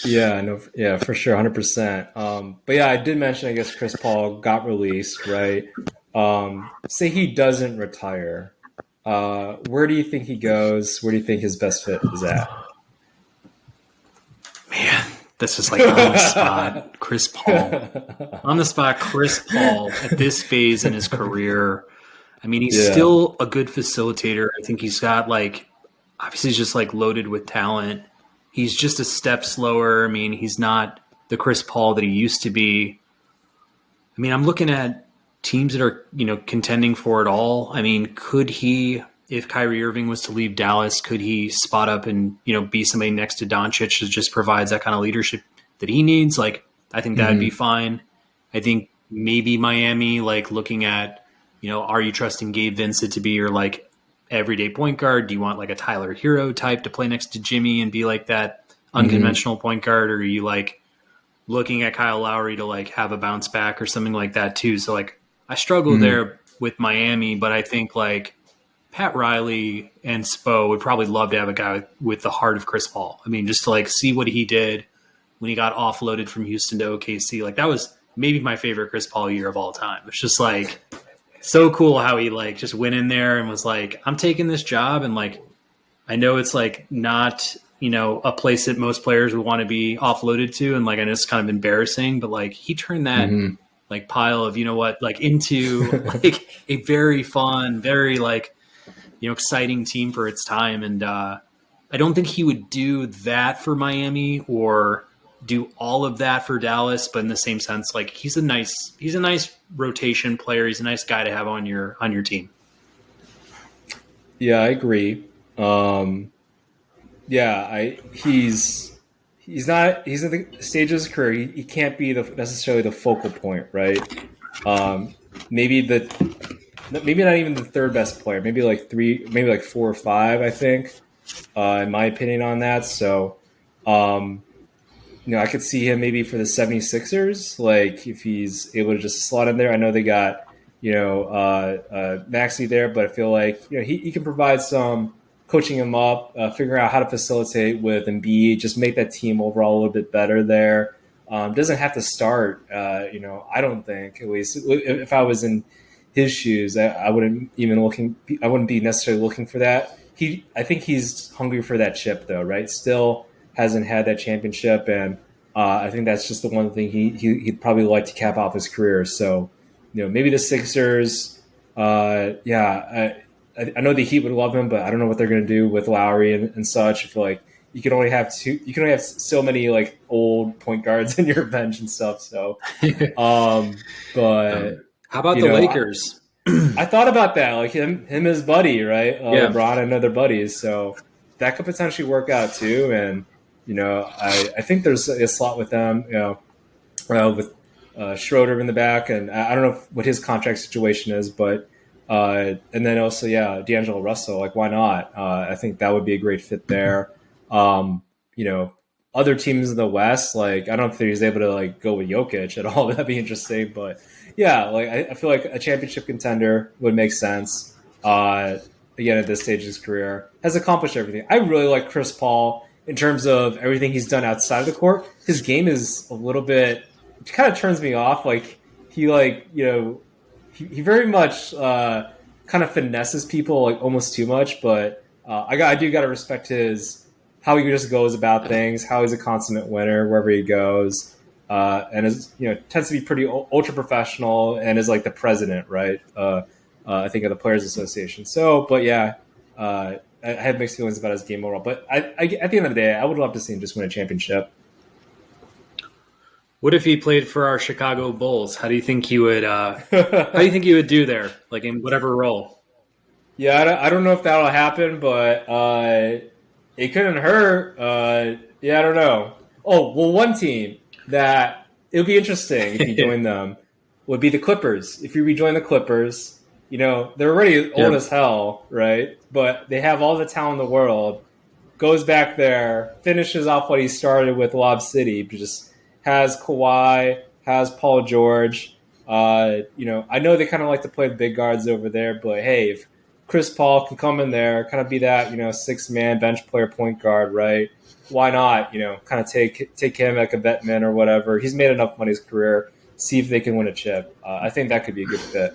Yeah, no, yeah, for sure. 100%. But yeah, I did mention, I guess Chris Paul got released, right? Say he doesn't retire. Where do you think he goes? Where do you think his best fit is at? Man, this is on the spot. Chris Paul. On the spot, Chris Paul at this phase in his career. I mean, he's still a good facilitator. I think he's got obviously he's just loaded with talent. He's just a step slower. I mean, he's not the Chris Paul that he used to be. I mean, I'm looking at teams that are, contending for it all. I mean, could he, if Kyrie Irving was to leave Dallas, could he spot up and, be somebody next to Doncic that just provides that kind of leadership that he needs? I think that'd be fine. I think maybe Miami, looking at, are you trusting Gabe Vincent to be your everyday point guard? Do you want a Tyler Hero type to play next to Jimmy and be that unconventional point guard? Or are you looking at Kyle Lowry to have a bounce back or something like that too? So I struggle there with Miami, but I think Pat Riley and Spo would probably love to have a guy with the heart of Chris Paul. I mean, just to see what he did when he got offloaded from Houston to OKC. That was maybe my favorite Chris Paul year of all time. It's just so cool how he just went in there and was I'm taking this job. And I know it's not, a place that most players would want to be offloaded to. And I know it's kind of embarrassing, but he turned that pile of, into a very fun, very exciting team for its time. And I don't think he would do that for Miami or do all of that for Dallas, but in the same sense, he's a nice rotation player. He's a nice guy to have on your team. Yeah, I agree. He's at the stage of his career. He can't be necessarily the focal point, right? Maybe not even the third best player. Maybe 3, maybe 4 or 5. I think, in my opinion on that. So, I could see him maybe for the 76ers, if he's able to just slot in there. I know they got Maxey there, but I feel he can provide some coaching him up, figuring out how to facilitate with Embiid, just make that team overall a little bit better there. Doesn't have to start, I don't think, at least if I was in his shoes, I wouldn't be necessarily looking for that. I think he's hungry for that chip though, right? Still hasn't had that championship. And I think that's just the one thing he'd probably like to cap off his career. So, maybe the Sixers, I know the Heat would love him, but I don't know what they're going to do with Lowry and such. I feel you can only have so many old point guards in your bench and stuff. So, but how about the Lakers? I thought about that, him and his buddy, right? LeBron and other buddies. So that could potentially work out too. And, I think there's a slot with them, with Schroeder in the back. And I don't know what his contract situation is, but and then also, D'Angelo Russell, why not? I think that would be a great fit there. other teams in the West, like I don't think he's able to like go with Jokic at all. That'd be interesting, but yeah, like I feel like a championship contender would make sense. Again, at this stage of his career, has accomplished everything. I really like Chris Paul in terms of everything he's done outside of the court. His game is a little bit, it kind of turns me off. Like he he very much kind of finesses people like almost too much, but I do got to respect his how he just goes about things, how he's a consummate winner wherever he goes, and is tends to be pretty ultra professional and is like the president, right? I think of the Players Association. So, but yeah, I have mixed feelings about his game overall. But at the end of the day, I would love to see him just win a championship. What if he played for our Chicago Bulls? How do you think he would? How do you think he would do there, like in whatever role? Yeah, I don't know if that'll happen, but it couldn't hurt. Yeah, I don't know. Oh, well, one team that it would be interesting if you join them would be the Clippers. If you rejoin the Clippers, they're already old as hell, right? But they have all the talent in the world. Goes back there, finishes off what he started with Lob City, just has Kawhi, has Paul George. I know they kind of like to play the big guards over there, but hey, if Chris Paul can come in there, kind of be that, six-man bench player point guard, right? Why not, kind of take him like a vet man or whatever. He's made enough money in his career. See if they can win a chip. I think that could be a good fit.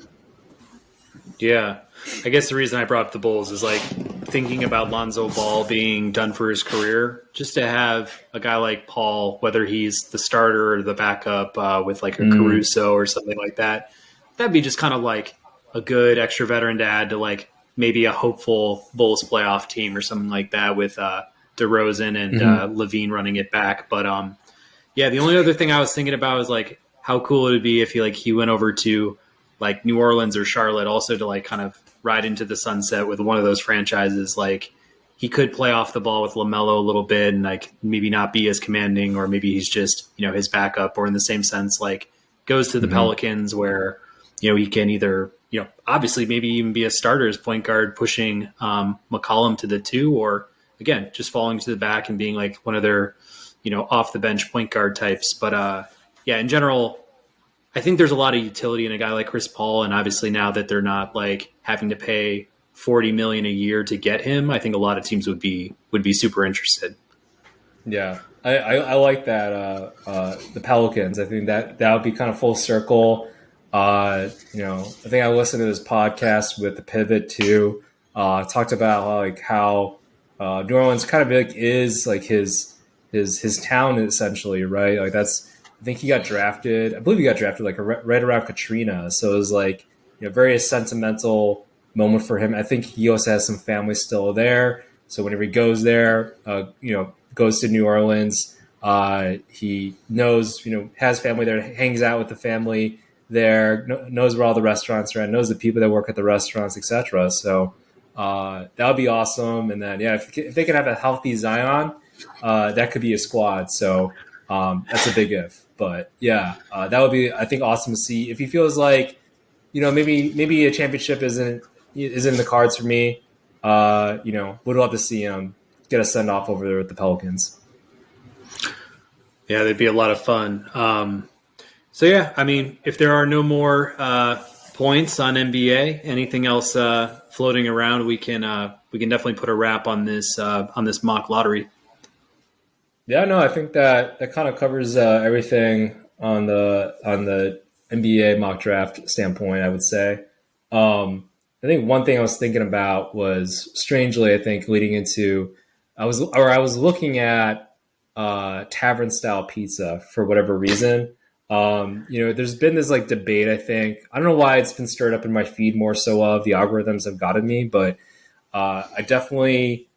Yeah. I guess the reason I brought up the Bulls is like thinking about Lonzo Ball being done for his career, just to have a guy like Paul, whether he's the starter or the backup with like a Caruso or something like that, that'd be just kind of like a good extra veteran to add to like maybe a hopeful Bulls playoff team or something like that with DeRozan and Levine running it back. But yeah, the only other thing I was thinking about is like how cool it would be if he went over to like New Orleans or Charlotte also to like kind of ride into the sunset with one of those franchises. Like he could play off the ball with LaMelo a little bit and like maybe not be as commanding, or maybe he's just, his backup, or in the same sense, like goes to the Pelicans where, he can either, obviously maybe even be a starter as point guard pushing McCollum to the 2, or again, just falling to the back and being like one of their, off the bench point guard types. But yeah, in general, I think there's a lot of utility in a guy like Chris Paul, and obviously now that they're not like having to pay $40 million a year to get him, I think a lot of teams would be super interested. Yeah, I like that. The Pelicans, I think that would be kind of full circle. I think I listened to this podcast with the Pivot too. Talked about how New Orleans kind of like is like his town essentially, right? Like I think he got drafted. I believe he got drafted like right around Katrina. So it was like, very sentimental moment for him. I think he also has some family still there. So whenever he goes there, goes to New Orleans, he knows, has family there, hangs out with the family there, knows where all the restaurants are, and knows the people that work at the restaurants, etc. So that would be awesome. And then, yeah, if they can have a healthy Zion, that could be a squad. So that's a big if. But yeah, that would be, I think, awesome to see. If he feels like, maybe a championship isn't in the cards for me, would love to see him get a send off over there with the Pelicans. Yeah, they'd be a lot of fun. So yeah, I mean, if there are no more points on NBA, anything else floating around, we can definitely put a wrap on this mock lottery. Yeah, no, I think that kind of covers everything on the NBA mock draft standpoint, I would say. I think one thing I was thinking about was, strangely, I think leading into, I was looking at tavern style pizza for whatever reason. There's been this like debate, I think. I don't know why it's been stirred up in my feed more so of the algorithms have gotten me, but I definitely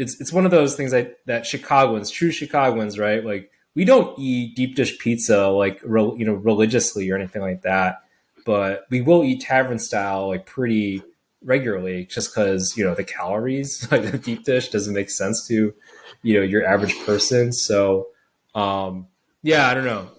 it's one of those things that Chicagoans, true Chicagoans, right? Like we don't eat deep dish pizza like religiously or anything like that, but we will eat tavern style like pretty regularly, just because the calories like the deep dish doesn't make sense to your average person. So yeah, I don't know.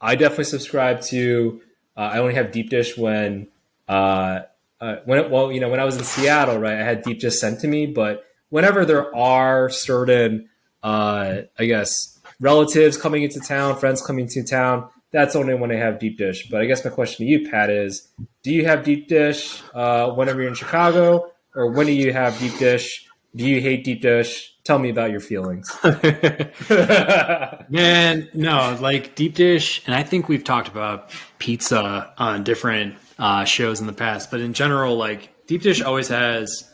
I definitely subscribe to. I only have deep dish when I was in Seattle, right? I had deep dish sent to me, but whenever there are certain I guess relatives coming into town, friends coming to town, that's only when I have deep dish. But I guess my question to you, Pat, is do you have deep dish whenever you're in Chicago, or when do you have deep dish? Do you hate deep dish? Tell me about your feelings. Man, no, like deep dish, and I think we've talked about pizza on different shows in the past, but in general, like deep dish always has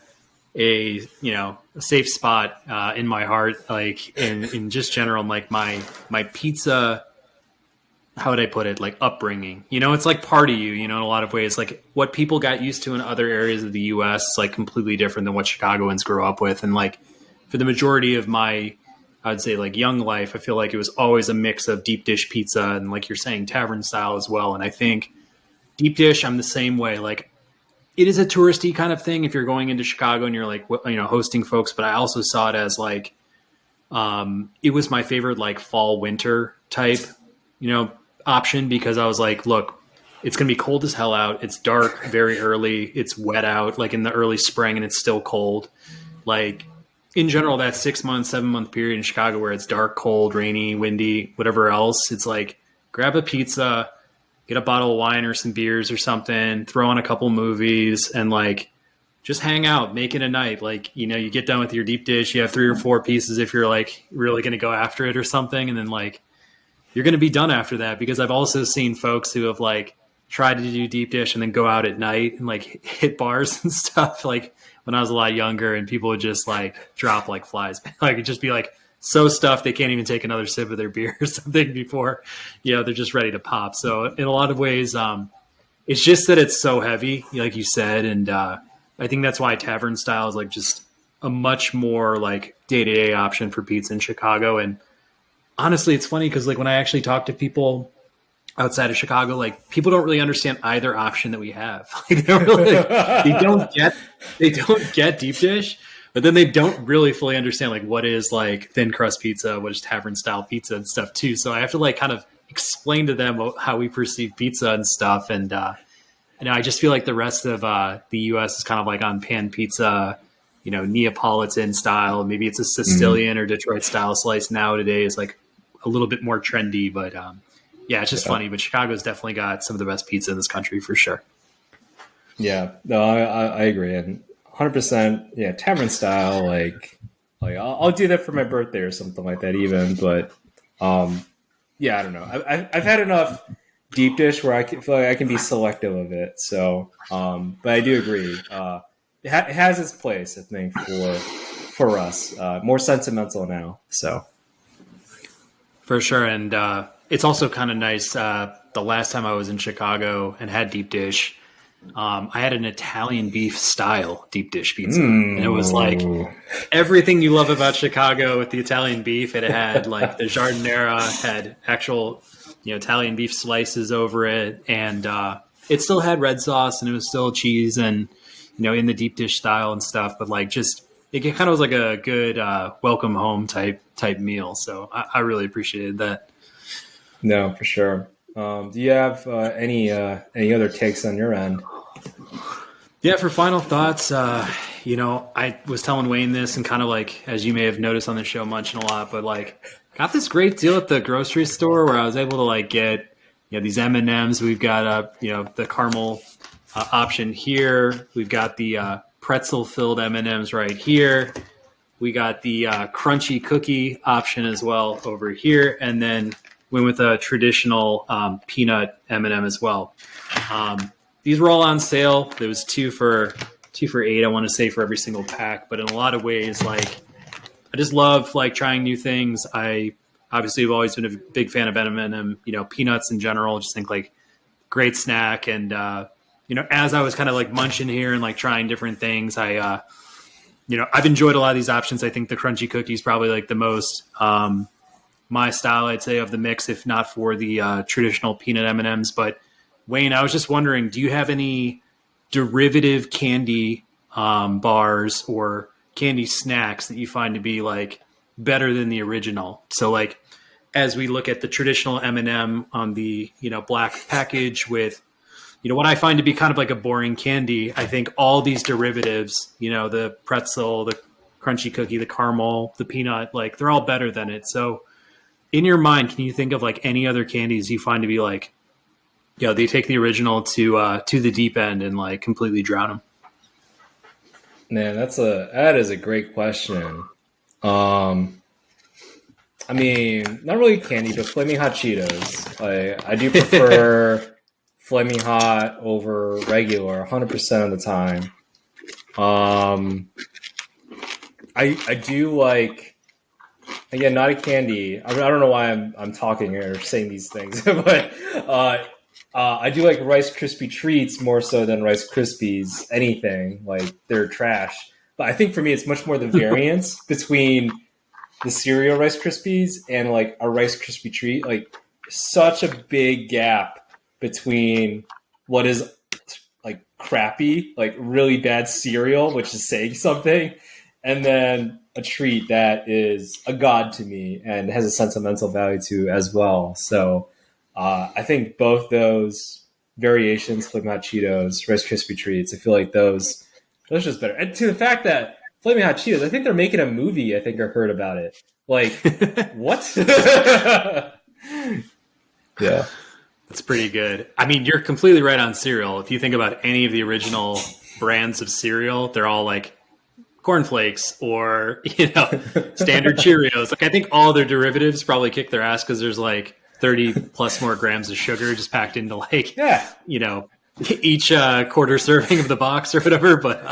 a safe spot in my heart, like in just general, like my pizza. How would I put it? Like upbringing, it's like part of you, in a lot of ways, like what people got used to in other areas of the U.S. is like completely different than what Chicagoans grew up with, and like for the majority of my, I would say like young life, I feel like it was always a mix of deep dish pizza and like you're saying tavern style as well. And I think deep dish, I'm the same way. Like it is a touristy kind of thing if you're going into Chicago and you're like, hosting folks. But I also saw it as like, it was my favorite like fall winter type, option because I was like, look, it's going to be cold as hell out. It's dark very early. It's wet out like in the early spring and it's still cold. Like in general, that 6 month, 7 month period in Chicago where it's dark, cold, rainy, windy, whatever else, it's like grab a pizza, get a bottle of wine or some beers or something, throw on a couple movies and like just hang out, make it a night. Like, you get done with your deep dish, you have 3 or 4 pieces if you're like really going to go after it or something. And then like, you're going to be done after that because I've also seen folks who have like tried to do deep dish and then go out at night and like hit bars and stuff. Like when I was a lot younger and people would just like drop like flies, like it'd just be like so stuffed they can't even take another sip of their beer or something before, they're just ready to pop. So in a lot of ways, it's just that it's so heavy, like you said. And I think that's why tavern style is like just a much more like day-to-day option for pizza in Chicago. And honestly, it's funny because like when I actually talk to people outside of Chicago, like people don't really understand either option that we have. Like, they don't get deep dish, but then they don't really fully understand like what is like thin crust pizza, what is tavern style pizza and stuff too. So I have to like kind of explain to them how we perceive pizza and stuff. And I just feel like the rest of the U.S. is kind of like on pan pizza, Neapolitan style. Maybe it's a Sicilian or Detroit style slice nowadays, like a little bit more trendy, but yeah, it's just funny. But Chicago's definitely got some of the best pizza in this country for sure. Yeah, no, I agree, and 100%. Yeah, tavern style, like I'll do that for my birthday or something like that, even. But yeah, I don't know. I've had enough deep dish where I feel like I can be selective of it. So, but I do agree. It has its place, I think, for us. More sentimental now. So. For sure. And it's also kind of nice. The last time I was in Chicago and had deep dish, I had an Italian beef style deep dish pizza. And it was like everything you love about Chicago with the Italian beef. It had like the giardiniera, had actual Italian beef slices over it. And it still had red sauce and it was still cheese and, in the deep dish style and stuff. But like just it kind of was like a good welcome home type meal. So I really appreciated that. No, for sure. Do you have any other takes on your end? Yeah, for final thoughts, I was telling Wayne this and kind of like, as you may have noticed on the show, munching a lot, but like got this great deal at the grocery store where I was able to like get, these M&Ms. We've got, the caramel option here. We've got the pretzel-filled M&Ms right here. We got the crunchy cookie option as well over here, and then went with a traditional peanut M&M as well. These were all on sale. There was two for $8, I want to say, for every single pack. But in a lot of ways, like I just love like trying new things. I obviously have always been a big fan of M&M, peanuts in general. Just think like great snack. And as I was kind of like munching here and like trying different things, I've enjoyed a lot of these options. I think the crunchy cookie is probably like the most my style, I'd say, of the mix, if not for the traditional peanut M&Ms. But Wayne, I was just wondering, do you have any derivative candy bars or candy snacks that you find to be like better than the original? So like, as we look at the traditional M&M on the, black package with, what I find to be kind of like a boring candy, I think all these derivatives, the pretzel, the crunchy cookie, the caramel, the peanut, like they're all better than it. So in your mind, can you think of like any other candies you find to be like, they take the original to the deep end and like completely drown them? Man, that is a great question. I mean, not really candy, but Flaming Hot Cheetos. I do prefer Flaming Hot over regular 100% of the time. I do like, again, not a candy. I don't know why I'm talking here or saying these things, but I do like Rice Krispie treats more so than Rice Krispies. Anything like they're trash. But I think for me, it's much more the variance between the cereal Rice Krispies and like a Rice Krispie treat. Like such a big gap between what is like crappy, like really bad cereal, which is saying something, and then a treat that is a god to me and has a sentimental value to as well. So I think both those variations, Flaming Hot Cheetos, Rice Krispie treats, I feel like those just better. And to the fact that Flaming Hot Cheetos, I think they're making a movie. I think I heard about it. Like, what? Yeah. That's pretty good. I mean, you're completely right on cereal. If you think about any of the original brands of cereal, they're all like cornflakes or, standard Cheerios. Like I think all their derivatives probably kick their ass because there's like 30 plus more grams of sugar just packed into like, each quarter serving of the box or whatever. But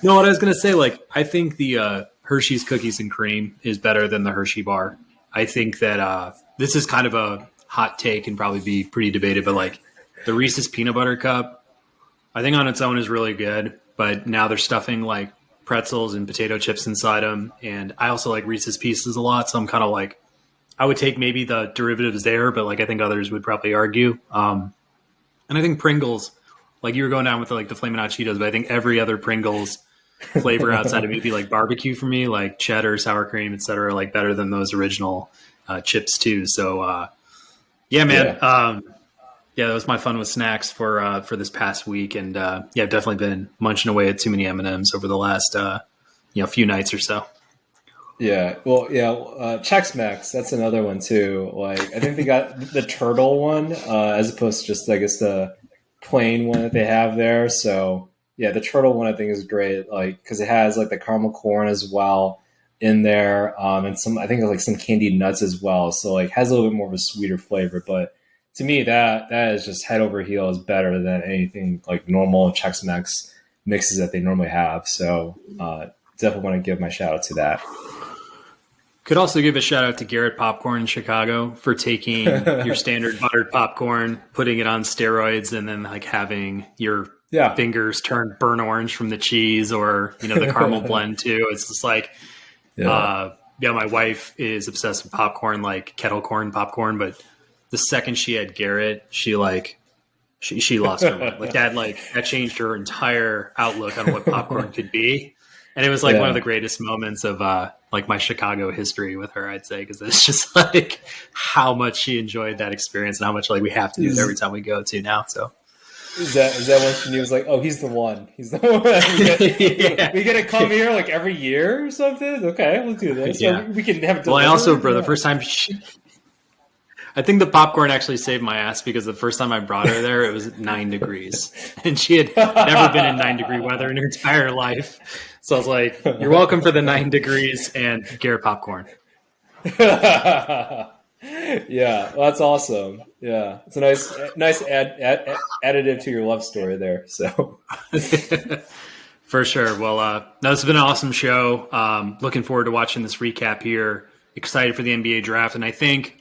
no, what I was going to say, like, I think the Hershey's cookies and cream is better than the Hershey bar. I think that this is kind of a hot take and probably be pretty debated, but like the Reese's peanut butter cup, I think on its own is really good, but now they're stuffing like pretzels and potato chips inside them. And I also like Reese's Pieces a lot. So I'm kind of like, I would take maybe the derivatives there, but like I think others would probably argue. And I think Pringles, like you were going down with the Flamin' Hot Cheetos, but I think every other Pringles flavor outside of maybe like barbecue for me, like cheddar, sour cream, et cetera, like better than those original chips too. So yeah, man. Yeah. That was my fun with snacks for this past week. And I've definitely been munching away at too many M&Ms over the last few nights or so. Yeah, well, Chex Mix, that's another one too. Like, I think they got the turtle one as opposed to just, I guess, the plain one that they have there. So, yeah, the turtle one I think is great, like because it has like the caramel corn as well in there, and I think like some candied nuts as well. So, like, has a little bit more of a sweeter flavor. But to me, that is just head over heels better than anything like normal Chex Mix mixes that they normally have. So, definitely want to give my shout out to that. Could also give a shout out to Garrett Popcorn in Chicago for taking your standard buttered popcorn, putting it on steroids, and then like having your fingers turn burnt orange from the cheese or, the caramel blend too. It's just like, my wife is obsessed with popcorn, like kettle corn popcorn. But the second she had Garrett, she lost her mind. That changed her entire outlook on what popcorn could be. And it was like one of the greatest moments of my Chicago history with her, I'd say, because it's just like how much she enjoyed that experience and how much like we have to do it every time we go to now. So is that when she knew it was like, oh, he's the one. He's the one. We get to come here like every year or something. Okay, we'll do this. So we can have. Well, I also, bro, the first time I think the popcorn actually saved my ass because the first time I brought her there, it was 9 degrees, and she had never been in 9-degree weather in her entire life. So I was like, "You're welcome for the 9 degrees and Garrett popcorn." Yeah, well, that's awesome. Yeah, it's a nice additive to your love story there. So, for sure. Well, no, this has been an awesome show. Looking forward to watching this recap here. Excited for the NBA draft, and I think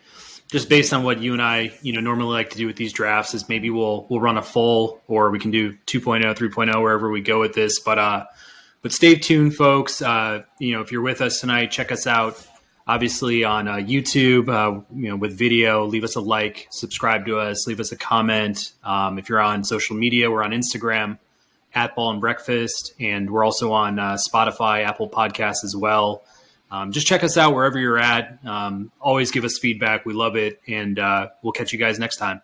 just based on what you and I, normally like to do with these drafts, is maybe we'll run a full, or we can do 2.0, 3.0, wherever we go with this. But stay tuned, folks. If you're with us tonight, check us out. Obviously on YouTube, with video. Leave us a like, subscribe to us, leave us a comment. If you're on social media, we're on Instagram at Ball and Breakfast, and we're also on Spotify, Apple Podcasts as well. Just check us out wherever you're at. Always give us feedback. We love it. And we'll catch you guys next time.